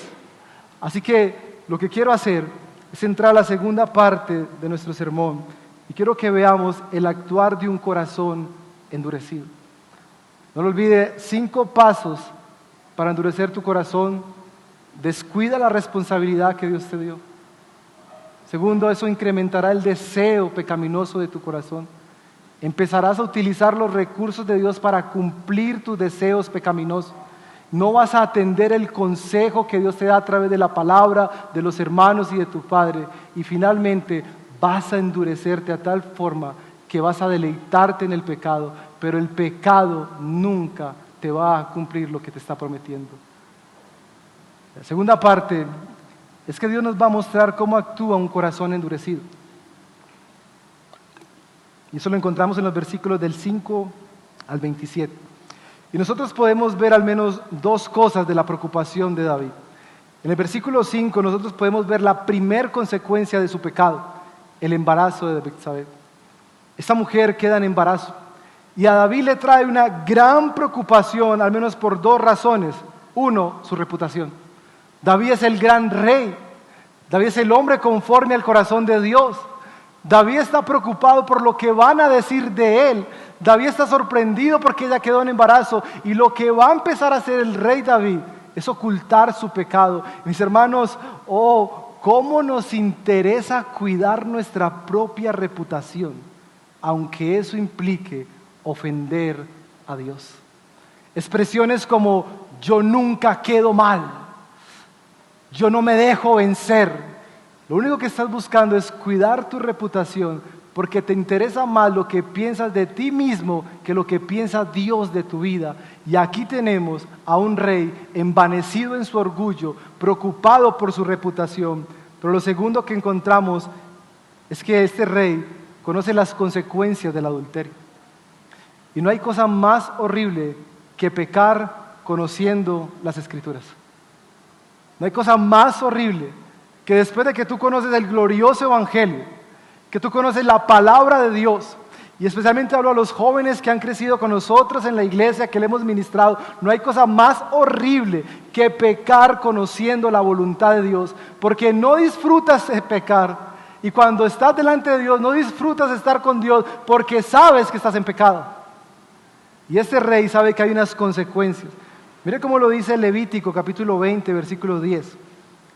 Así que lo que quiero hacer es entrar a la segunda parte de nuestro sermón. Y quiero que veamos el actuar de un corazón endurecido. No lo olvide, 5 pasos para endurecer tu corazón. Descuida la responsabilidad que Dios te dio. Segundo, eso incrementará el deseo pecaminoso de tu corazón. Empezarás a utilizar los recursos de Dios para cumplir tus deseos pecaminosos. No vas a atender el consejo que Dios te da a través de la palabra, de los hermanos y de tu Padre. Y finalmente vas a endurecerte a tal forma que vas a deleitarte en el pecado, pero el pecado nunca te va a cumplir lo que te está prometiendo. La segunda parte es que Dios nos va a mostrar cómo actúa un corazón endurecido. Y eso lo encontramos en los versículos del 5 al 27. Y nosotros podemos ver al menos dos cosas de la preocupación de David. En el versículo 5 nosotros podemos ver la primer consecuencia de su pecado, el embarazo de Betsabé. Esta mujer queda en embarazo y a David le trae una gran preocupación, al menos por dos razones. Uno, su reputación. David es el gran rey. David es el hombre conforme al corazón de Dios. David está preocupado por lo que van a decir de él. David está sorprendido porque ella quedó en embarazo. Y lo que va a empezar a hacer el rey David es ocultar su pecado. Mis hermanos, cómo nos interesa cuidar nuestra propia reputación, aunque eso implique ofender a Dios. Expresiones como yo nunca quedo mal, yo no me dejo vencer. Lo único que estás buscando es cuidar tu reputación porque te interesa más lo que piensas de ti mismo que lo que piensa Dios de tu vida. Y aquí tenemos a un rey envanecido en su orgullo, preocupado por su reputación. Pero lo segundo que encontramos es que este rey conoce las consecuencias del adulterio. Y no hay cosa más horrible que pecar conociendo las Escrituras. No hay cosa más horrible que después de que tú conoces el glorioso Evangelio, que tú conoces la palabra de Dios, y especialmente hablo a los jóvenes que han crecido con nosotros en la iglesia, que le hemos ministrado, no hay cosa más horrible que pecar conociendo la voluntad de Dios, porque no disfrutas de pecar, y cuando estás delante de Dios no disfrutas de estar con Dios porque sabes que estás en pecado. Y este rey sabe que hay unas consecuencias. Mire cómo lo dice Levítico capítulo 20, versículo 10.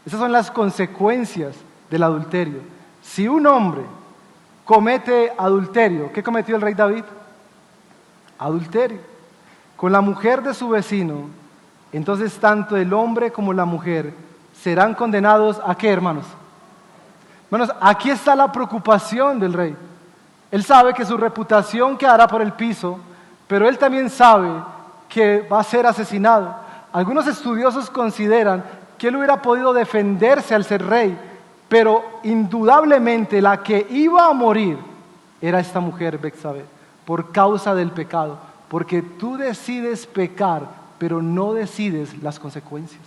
Esas son las consecuencias del adulterio. Si un hombre comete adulterio, ¿qué cometió el rey David? Adulterio. Con la mujer de su vecino, entonces tanto el hombre como la mujer serán condenados ¿a qué, hermanos? Hermanos, aquí está la preocupación del rey. Él sabe que su reputación quedará por el piso, pero él también sabe que va a ser asesinado. Algunos estudiosos consideran que él hubiera podido defenderse al ser rey, pero indudablemente la que iba a morir era esta mujer Betsabé, por causa del pecado, porque tú decides pecar, pero no decides las consecuencias.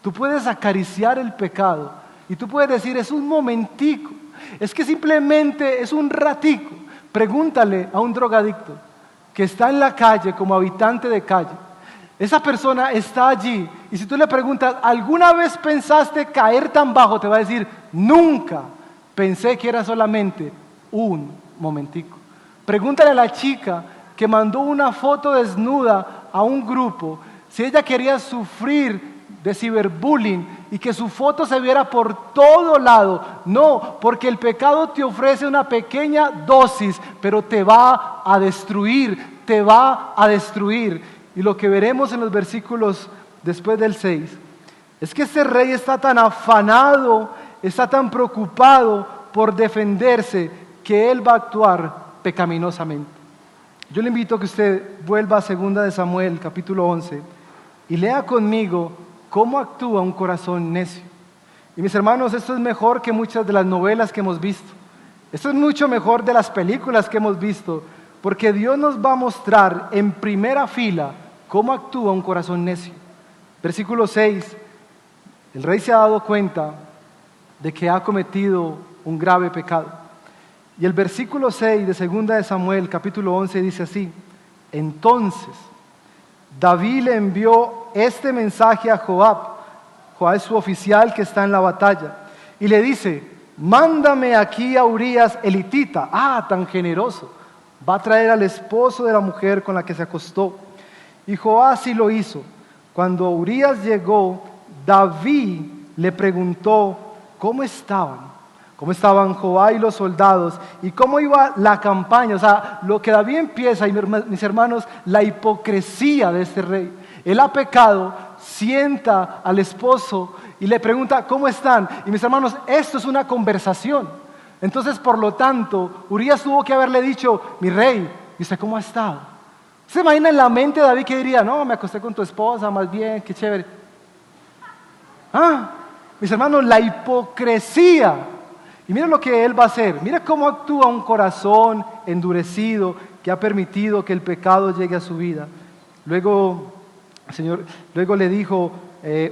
Tú puedes acariciar el pecado y tú puedes decir, es un momentico, es que simplemente es un ratico. Pregúntale a un drogadicto que está en la calle como habitante de calle. Esa persona está allí y si tú le preguntas, ¿alguna vez pensaste caer tan bajo? Te va a decir, nunca. Pensé que era solamente un momentico. Pregúntale a la chica que mandó una foto desnuda a un grupo si ella quería sufrir de ciberbullying y que su foto se viera por todo lado. No, porque el pecado te ofrece una pequeña dosis, pero te va a destruir, te va a destruir. Y lo que veremos en los versículos después del 6 es que este rey está tan afanado, está tan preocupado por defenderse que él va a actuar pecaminosamente. Yo le invito a que usted vuelva a 2 de Samuel, capítulo 11, y lea conmigo cómo actúa un corazón necio. Y mis hermanos, esto es mejor que muchas de las novelas que hemos visto. Esto es mucho mejor de las películas que hemos visto, porque Dios nos va a mostrar en primera fila cómo actúa un corazón necio. Versículo 6, el rey se ha dado cuenta de que ha cometido un grave pecado. Y el versículo 6 de 2 de Samuel, capítulo 11, dice así: entonces David le envió este mensaje a Joab. Joab es su oficial que está en la batalla. Y le dice, mándame aquí a Urías el hitita. Ah, tan generoso. Va a traer al esposo de la mujer con la que se acostó. Y Joab así lo hizo. Cuando Urías llegó, David le preguntó cómo estaban Joab y los soldados y cómo iba la campaña. O sea, lo que David empieza, y mis hermanos, la hipocresía de este rey. Él ha pecado, sienta al esposo y le pregunta ¿cómo están? Y mis hermanos, esto es una conversación. Entonces, por lo tanto, Urías tuvo que haberle dicho, mi rey, ¿y usted cómo ha estado? ¿Se imagina en la mente de David que diría, no, me acosté con tu esposa, más bien, qué chévere? Mis hermanos, la hipocresía. Y miren lo que él va a hacer. Mira cómo actúa un corazón endurecido que ha permitido que el pecado llegue a su vida. Luego, luego le dijo,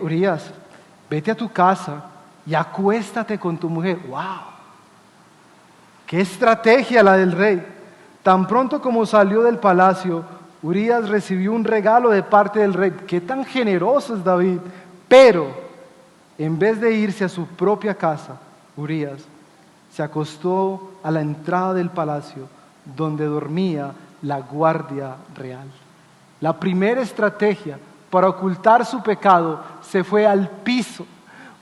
Urías, vete a tu casa y acuéstate con tu mujer. ¡Wow! ¡Qué estrategia la del rey! Tan pronto como salió del palacio, Urías recibió un regalo de parte del rey. ¡Qué tan generoso es David! Pero, en vez de irse a su propia casa, Urías se acostó a la entrada del palacio donde dormía la guardia real. La primera estrategia para ocultar su pecado se fue al piso.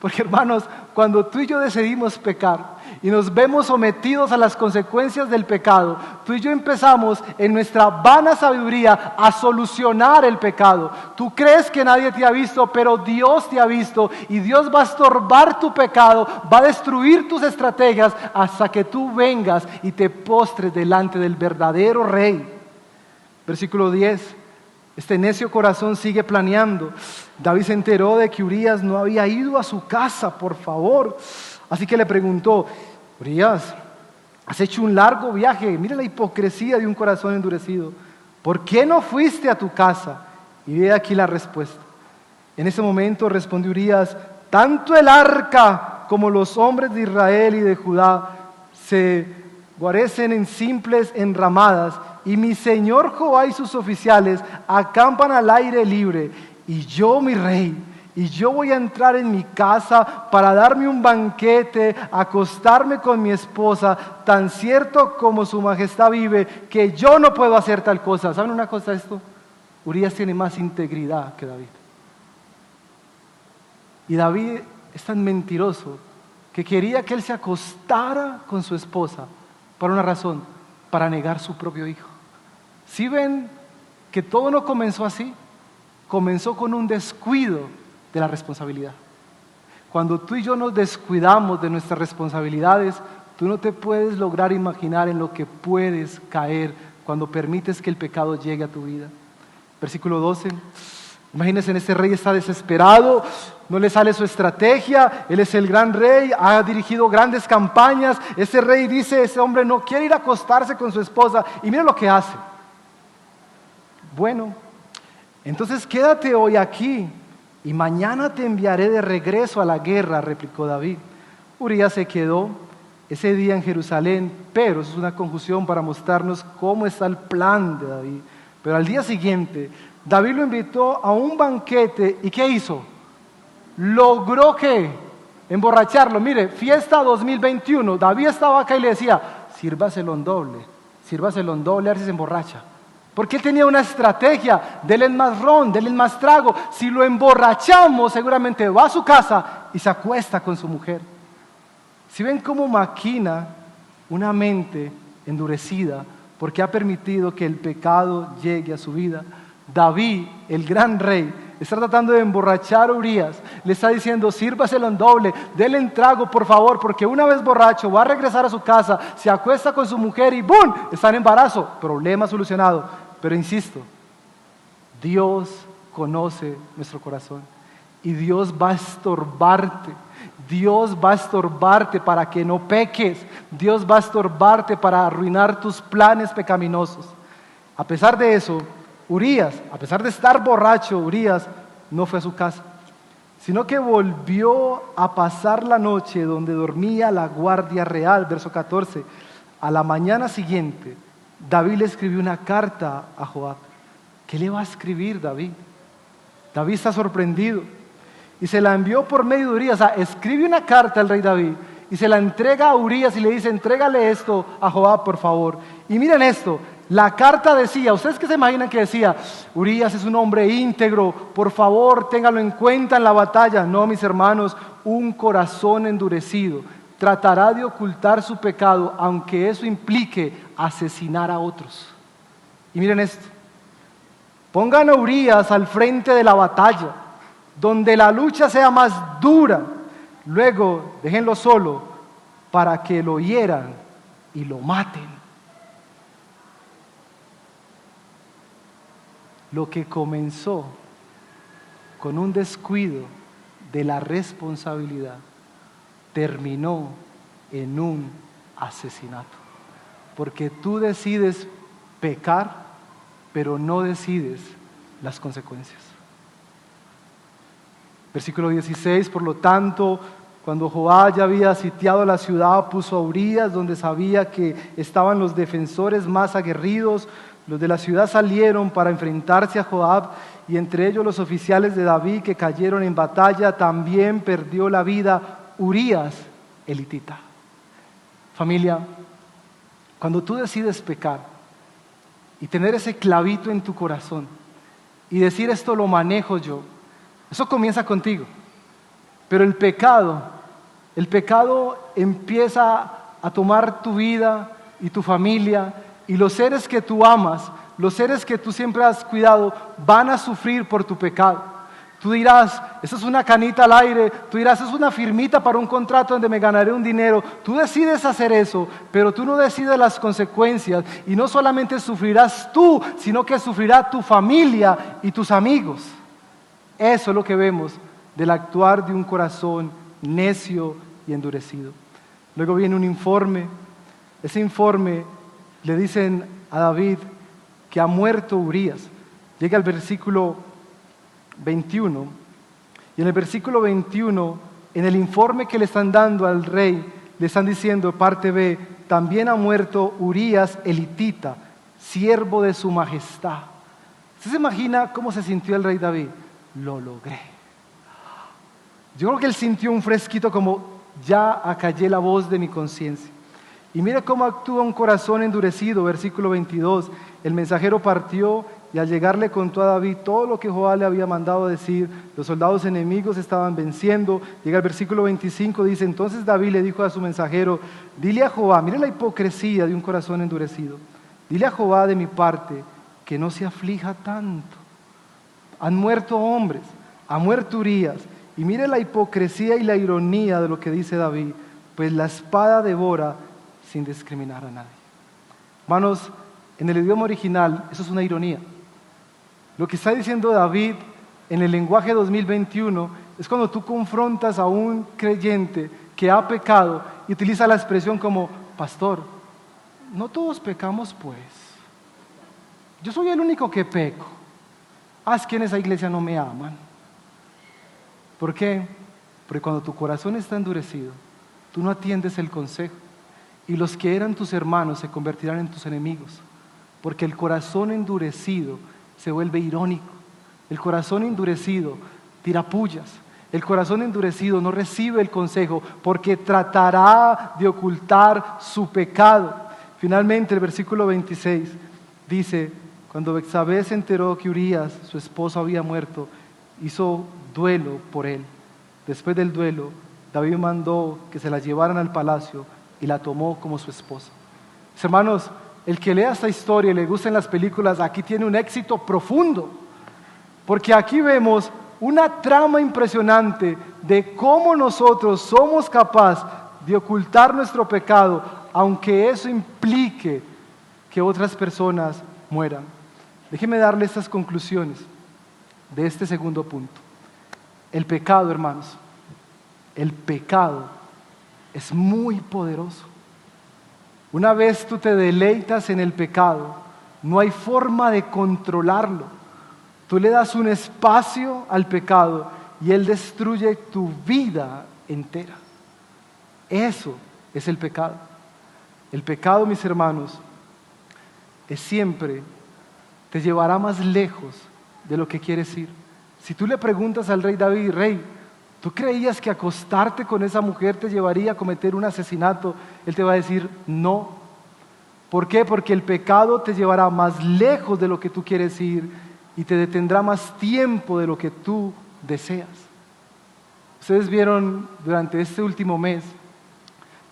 Porque hermanos, cuando tú y yo decidimos pecar y nos vemos sometidos a las consecuencias del pecado, tú y yo empezamos en nuestra vana sabiduría a solucionar el pecado. Tú crees que nadie te ha visto, pero Dios te ha visto y Dios va a estorbar tu pecado, va a destruir tus estrategias hasta que tú vengas y te postres delante del verdadero Rey. Versículo 10. Este necio corazón sigue planeando. David se enteró de que Urías no había ido a su casa, por favor. Así que le preguntó, Urías, has hecho un largo viaje. Mira la hipocresía de un corazón endurecido. ¿Por qué no fuiste a tu casa? Y ve aquí la respuesta. En ese momento respondió Urías, tanto el arca como los hombres de Israel y de Judá se guarecen en simples enramadas, y mi señor Joab y sus oficiales acampan al aire libre, y yo, mi rey, y yo voy a entrar en mi casa para darme un banquete, acostarme con mi esposa, tan cierto como su majestad vive, que yo no puedo hacer tal cosa. ¿Saben una cosa de esto? Urías tiene más integridad que David. Y David es tan mentiroso que quería que él se acostara con su esposa por una razón, para negar su propio hijo. ¿Sí ven que todo no comenzó así? Comenzó con un descuido de la responsabilidad. Cuando tú y yo nos descuidamos de nuestras responsabilidades, tú no te puedes lograr imaginar en lo que puedes caer cuando permites que el pecado llegue a tu vida. Versículo 12. Imagínense, este rey está desesperado, no le sale su estrategia, él es el gran rey, ha dirigido grandes campañas. Ese rey dice, ese hombre no quiere ir a acostarse con su esposa, y mira lo que hace. Bueno, entonces quédate hoy aquí y mañana te enviaré de regreso a la guerra, replicó David. Urías se quedó ese día en Jerusalén, pero eso es una conjunción para mostrarnos cómo está el plan de David. Pero al día siguiente, David lo invitó a un banquete, ¿y qué hizo? Logró que emborracharlo. Mire, fiesta 2021, David estaba acá y le decía, sírvaselo en doble, a ver si se emborracha. Porque él tenía una estrategia, denle más ron, denle más trago. Si lo emborrachamos, seguramente va a su casa y se acuesta con su mujer. Si ven cómo maquina una mente endurecida, porque ha permitido que el pecado llegue a su vida. David, el gran rey, está tratando de emborrachar a Urías. Le está diciendo, sírvaselo en doble, denle en trago, por favor, porque una vez borracho va a regresar a su casa, se acuesta con su mujer y ¡bum!, está en embarazo. Problema solucionado. Pero insisto, Dios conoce nuestro corazón y Dios va a estorbarte. Dios va a estorbarte para que no peques. Dios va a estorbarte para arruinar tus planes pecaminosos. A pesar de eso, Urías, a pesar de estar borracho, Urías no fue a su casa, sino que volvió a pasar la noche donde dormía la guardia real. Verso 14. A la mañana siguiente, David le escribió una carta a Joab. ¿Qué le va a escribir David? David está sorprendido y se la envió por medio de Urías. O sea, escribe una carta al rey David y se la entrega a Urías y le dice, entrégale esto a Joab, por favor. Y miren esto, la carta decía, ¿ustedes qué se imaginan que decía? Urías es un hombre íntegro, por favor, téngalo en cuenta en la batalla. No, mis hermanos, un corazón endurecido tratará de ocultar su pecado, aunque eso implique asesinar a otros. Y miren esto, pongan a Urías al frente de la batalla, donde la lucha sea más dura, luego déjenlo solo para que lo hieran y lo maten. Lo que comenzó con un descuido de la responsabilidad terminó en un asesinato. Porque tú decides pecar, pero no decides las consecuencias. Versículo 16, por lo tanto, cuando Joab ya había sitiado la ciudad, puso a Urías donde sabía que estaban los defensores más aguerridos. Los de la ciudad salieron para enfrentarse a Joab, y entre ellos los oficiales de David que cayeron en batalla. También perdió la vida Urías, el hitita. Familia, cuando tú decides pecar y tener ese clavito en tu corazón y decir esto lo manejo yo, eso comienza contigo. Pero el pecado empieza a tomar tu vida y tu familia, y los seres que tú amas, los seres que tú siempre has cuidado, van a sufrir por tu pecado. Tú dirás, eso es una canita al aire, tú dirás, eso es una firmita para un contrato donde me ganaré un dinero. Tú decides hacer eso, pero tú no decides las consecuencias, y no solamente sufrirás tú, sino que sufrirá tu familia y tus amigos. Eso es lo que vemos del actuar de un corazón necio y endurecido. Luego viene un informe. Ese informe le dicen a David que ha muerto Urías. Llega al versículo 21, y en el versículo 21, en el informe que le están dando al rey, le están diciendo, parte B, también ha muerto Urías el hitita, siervo de su majestad. ¿Usted se imagina cómo se sintió el rey David? Lo logré. Yo creo que él sintió un fresquito, como ya acallé la voz de mi conciencia. Y mire cómo actúa un corazón endurecido. Versículo 22, el mensajero partió y al llegar le contó a David todo lo que Joab le había mandado decir. Los soldados enemigos estaban venciendo. Llega el versículo 25, dice, entonces David le dijo a su mensajero, dile a Joab, mire la hipocresía de un corazón endurecido, dile a Joab de mi parte que no se aflija tanto. Han muerto hombres, ha muerto Urías, y mire la hipocresía y la ironía de lo que dice David, pues la espada devora sin discriminar a nadie. Hermanos, en el idioma original eso es una ironía. Lo que está diciendo David en el lenguaje 2021 es cuando tú confrontas a un creyente que ha pecado y utiliza la expresión como, pastor, no todos pecamos pues. Yo soy el único que peco. Es que en esa iglesia no me aman. ¿Por qué? Porque cuando tu corazón está endurecido, tú no atiendes el consejo, y los que eran tus hermanos se convertirán en tus enemigos, porque el corazón endurecido se vuelve irónico, el corazón endurecido tira pullas, el corazón endurecido no recibe el consejo porque tratará de ocultar su pecado. Finalmente el versículo 26 dice, cuando Betsabé se enteró que Urías, su esposo, había muerto, hizo duelo por él. Después del duelo, David mandó que se la llevaran al palacio y la tomó como su esposa. Mis hermanos, el que lea esta historia y le gusten las películas, aquí tiene un éxito profundo, porque aquí vemos una trama impresionante de cómo nosotros somos capaces de ocultar nuestro pecado, aunque eso implique que otras personas mueran. Déjeme darle estas conclusiones de este segundo punto. El pecado, hermanos, el pecado es muy poderoso. Una vez tú te deleitas en el pecado, no hay forma de controlarlo. Tú le das un espacio al pecado y él destruye tu vida entera. Eso es el pecado. El pecado, mis hermanos, es siempre te llevará más lejos de lo que quieres ir. Si tú le preguntas al rey David, rey, ¿tú creías que acostarte con esa mujer te llevaría a cometer un asesinato? Él te va a decir, no. ¿Por qué? Porque el pecado te llevará más lejos de lo que tú quieres ir y te detendrá más tiempo de lo que tú deseas. Ustedes vieron durante este último mes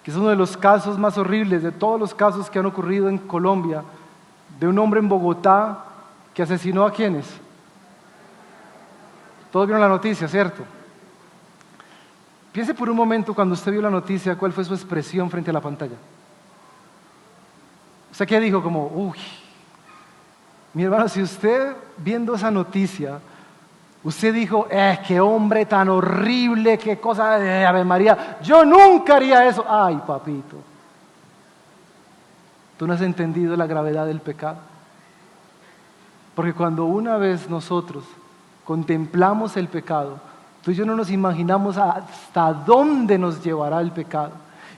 que es uno de los casos más horribles de todos los casos que han ocurrido en Colombia, de un hombre en Bogotá que asesinó a ¿quiénes? Todos vieron la noticia, ¿cierto? Piense por un momento cuando usted vio la noticia, ¿cuál fue su expresión frente a la pantalla? O sea, ¿qué dijo? Como, uy, mi hermano, si usted viendo esa noticia, usted dijo, qué hombre tan horrible, qué cosa de Ave María, yo nunca haría eso. Ay, papito, tú no has entendido la gravedad del pecado. Porque cuando una vez nosotros contemplamos el pecado, tú y yo no nos imaginamos hasta dónde nos llevará el pecado.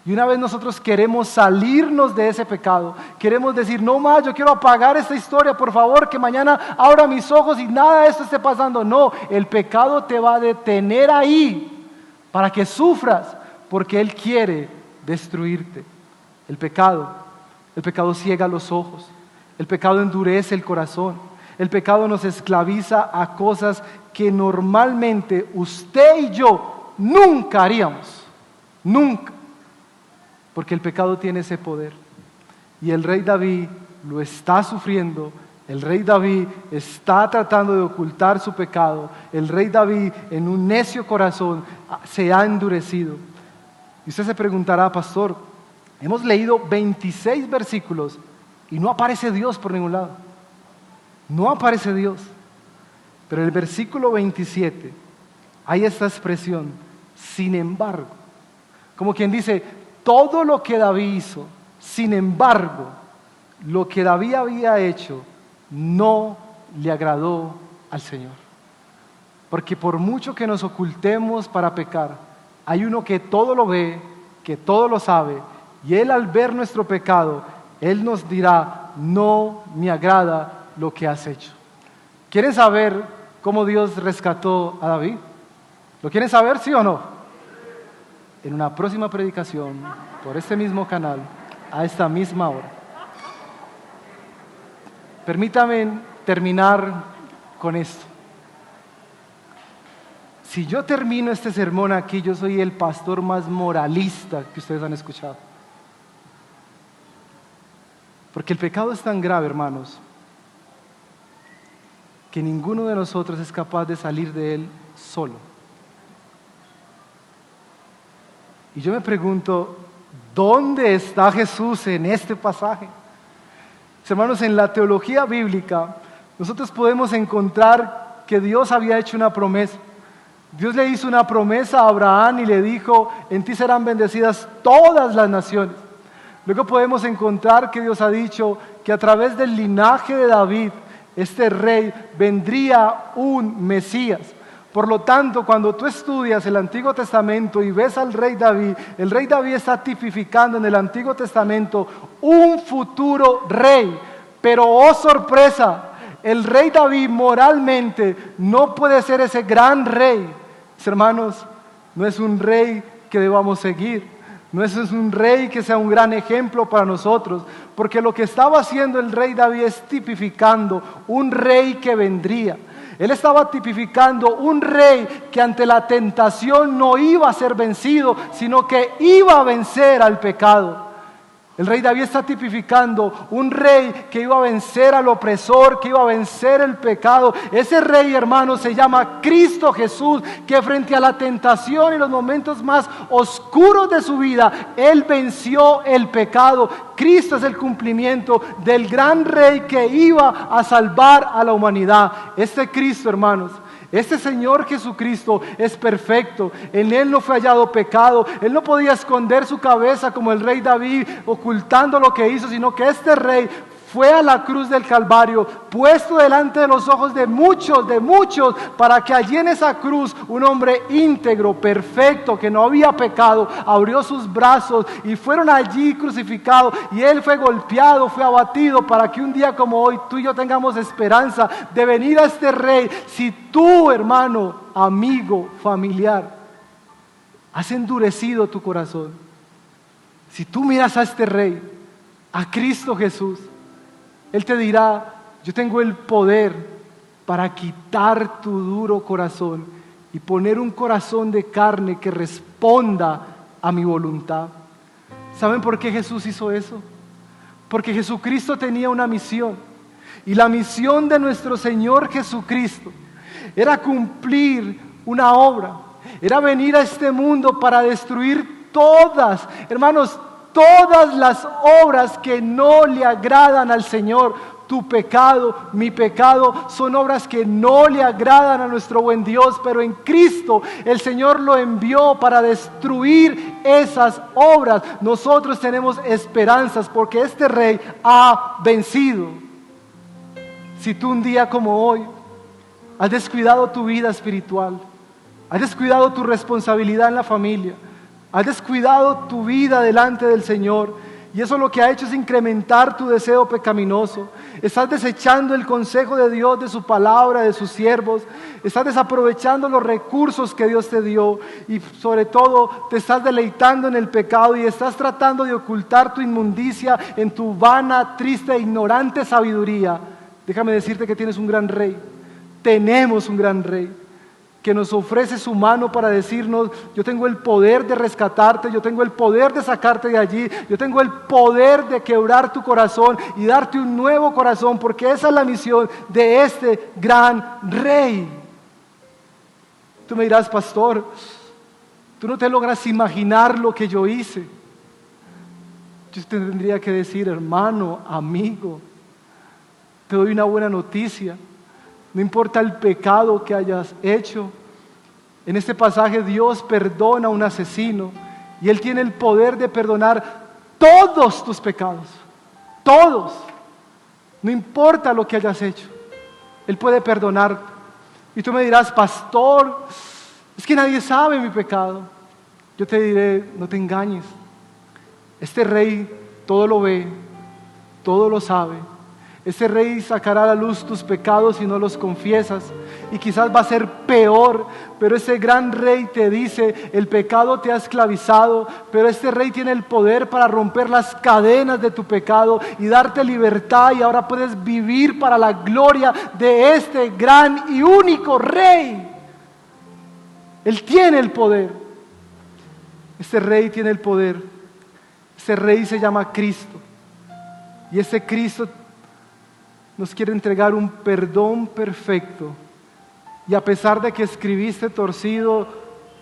Y una vez nosotros queremos salirnos de ese pecado, queremos decir, no más, yo quiero apagar esta historia, por favor, que mañana abra mis ojos y nada de esto esté pasando. No, el pecado te va a detener ahí para que sufras, porque Él quiere destruirte. El pecado ciega los ojos, el pecado endurece el corazón, el pecado nos esclaviza a cosas que normalmente usted y yo nunca haríamos, nunca. Porque el pecado tiene ese poder. Y el rey David lo está sufriendo. El rey David está tratando de ocultar su pecado. El rey David, en un necio corazón, se ha endurecido. Y usted se preguntará, pastor, hemos leído 26 versículos y no aparece Dios por ningún lado. No aparece Dios. Pero en el versículo 27 hay esta expresión, sin embargo. Como quien dice, todo lo que David hizo, sin embargo, lo que David había hecho no le agradó al Señor. Porque por mucho que nos ocultemos para pecar, hay uno que todo lo ve, que todo lo sabe, y Él al ver nuestro pecado, Él nos dirá, no me agrada lo que has hecho. ¿Quieren saber cómo Dios rescató a David? ¿Lo quieren saber, sí o no? En una próxima predicación, por este mismo canal, a esta misma hora. Permítame terminar con esto. Si yo termino este sermón aquí, yo soy el pastor más moralista que ustedes han escuchado. Porque el pecado es tan grave, hermanos, que ninguno de nosotros es capaz de salir de él solo. Y yo me pregunto, ¿dónde está Jesús en este pasaje? Hermanos, en la teología bíblica, nosotros podemos encontrar que Dios había hecho una promesa. Dios le hizo una promesa a Abraham y le dijo, en ti serán bendecidas todas las naciones. Luego podemos encontrar que Dios ha dicho que a través del linaje de David, este rey, vendría un Mesías. Por lo tanto, cuando tú estudias el Antiguo Testamento y ves al rey David, el rey David está tipificando en el Antiguo Testamento un futuro rey. Pero, oh sorpresa, el rey David moralmente no puede ser ese gran rey. Mis hermanos, no es un rey que debamos seguir. No es un rey que sea un gran ejemplo para nosotros, porque lo que estaba haciendo el rey David es tipificando un rey que vendría. Él estaba tipificando un rey que ante la tentación no iba a ser vencido, sino que iba a vencer al pecado. El rey David está tipificando un rey que iba a vencer al opresor, que iba a vencer el pecado. Ese rey, hermanos, se llama Cristo Jesús, que frente a la tentación y los momentos más oscuros de su vida, Él venció el pecado. Cristo es el cumplimiento del gran rey que iba a salvar a la humanidad. Este Cristo, hermanos, este Señor Jesucristo es perfecto. En Él no fue hallado pecado. Él no podía esconder su cabeza como el rey David, ocultando lo que hizo, sino que este rey fue a la cruz del Calvario, puesto delante de los ojos de muchos, para que allí en esa cruz un hombre íntegro, perfecto, que no había pecado, abrió sus brazos y fueron allí crucificados, y Él fue golpeado, fue abatido, para que un día como hoy tú y yo tengamos esperanza de venir a este rey. Si tú, hermano, amigo, familiar, has endurecido tu corazón, si tú miras a este rey, a Cristo Jesús, Él te dirá, yo tengo el poder para quitar tu duro corazón y poner un corazón de carne que responda a mi voluntad. ¿Saben por qué Jesús hizo eso? Porque Jesucristo tenía una misión. Y la misión de nuestro Señor Jesucristo era cumplir una obra. Era venir a este mundo para destruir todas, hermanos, todas las obras que no le agradan al Señor. Tu pecado, mi pecado, son obras que no le agradan a nuestro buen Dios, pero en Cristo el Señor lo envió para destruir esas obras. Nosotros tenemos esperanzas porque este rey ha vencido. si tú un día como hoy has descuidado tu vida espiritual, has descuidado tu responsabilidad en la familia, has descuidado tu vida delante del Señor, y eso lo que ha hecho es incrementar tu deseo pecaminoso. Estás desechando el consejo de Dios, de su palabra, de sus siervos. Estás desaprovechando los recursos que Dios te dio, y sobre todo te estás deleitando en el pecado y estás tratando de ocultar tu inmundicia en tu vana, triste e ignorante sabiduría. Déjame decirte que tienes un gran rey. Tenemos un gran rey que nos ofrece su mano para decirnos: yo tengo el poder de rescatarte, yo tengo el poder de sacarte de allí, yo tengo el poder de quebrar tu corazón y darte un nuevo corazón, porque esa es la misión de este gran rey. Tú me dirás: pastor, tú no te logras imaginar lo que yo hice. Yo te tendría que decir: hermano, amigo, te doy una buena noticia. No importa el pecado que hayas hecho. En este pasaje Dios perdona a un asesino y Él tiene el poder de perdonar todos tus pecados. Todos. No importa lo que hayas hecho. Él puede perdonarte. Y tú me dirás: pastor, es que nadie sabe mi pecado. Yo te diré: no te engañes. Este rey todo lo ve, todo lo sabe. Ese rey sacará a la luz tus pecados si no los confiesas, y quizás va a ser peor, pero ese gran rey te dice: el pecado te ha esclavizado, pero este rey tiene el poder para romper las cadenas de tu pecado y darte libertad, y ahora puedes vivir para la gloria de este gran y único rey. Él tiene el poder. Este rey tiene el poder. Este rey se llama Cristo, y ese Cristo nos quiere entregar un perdón perfecto. Y a pesar de que escribiste torcido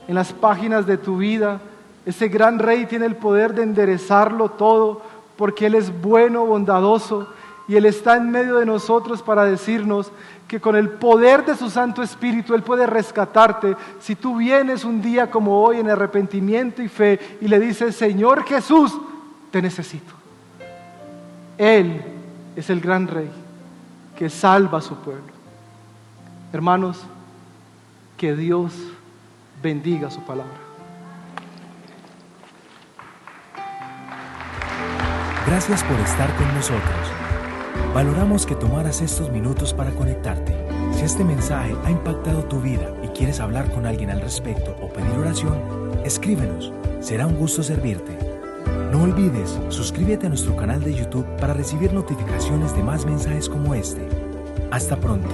en las páginas de tu vida, ese gran rey tiene el poder de enderezarlo todo, porque Él es bueno, bondadoso, y Él está en medio de nosotros para decirnos que con el poder de su Santo Espíritu Él puede rescatarte si tú vienes un día como hoy en arrepentimiento y fe y le dices: Señor Jesús, te necesito. Él es el gran rey que salva a su pueblo. Hermanos, que Dios bendiga su palabra. Gracias por estar con nosotros. Valoramos que tomaras estos minutos para conectarte. Si este mensaje ha impactado tu vida y quieres hablar con alguien al respecto o pedir oración, escríbenos. Será un gusto servirte. No olvides, suscríbete a nuestro canal de YouTube para recibir notificaciones de más mensajes como este. Hasta pronto.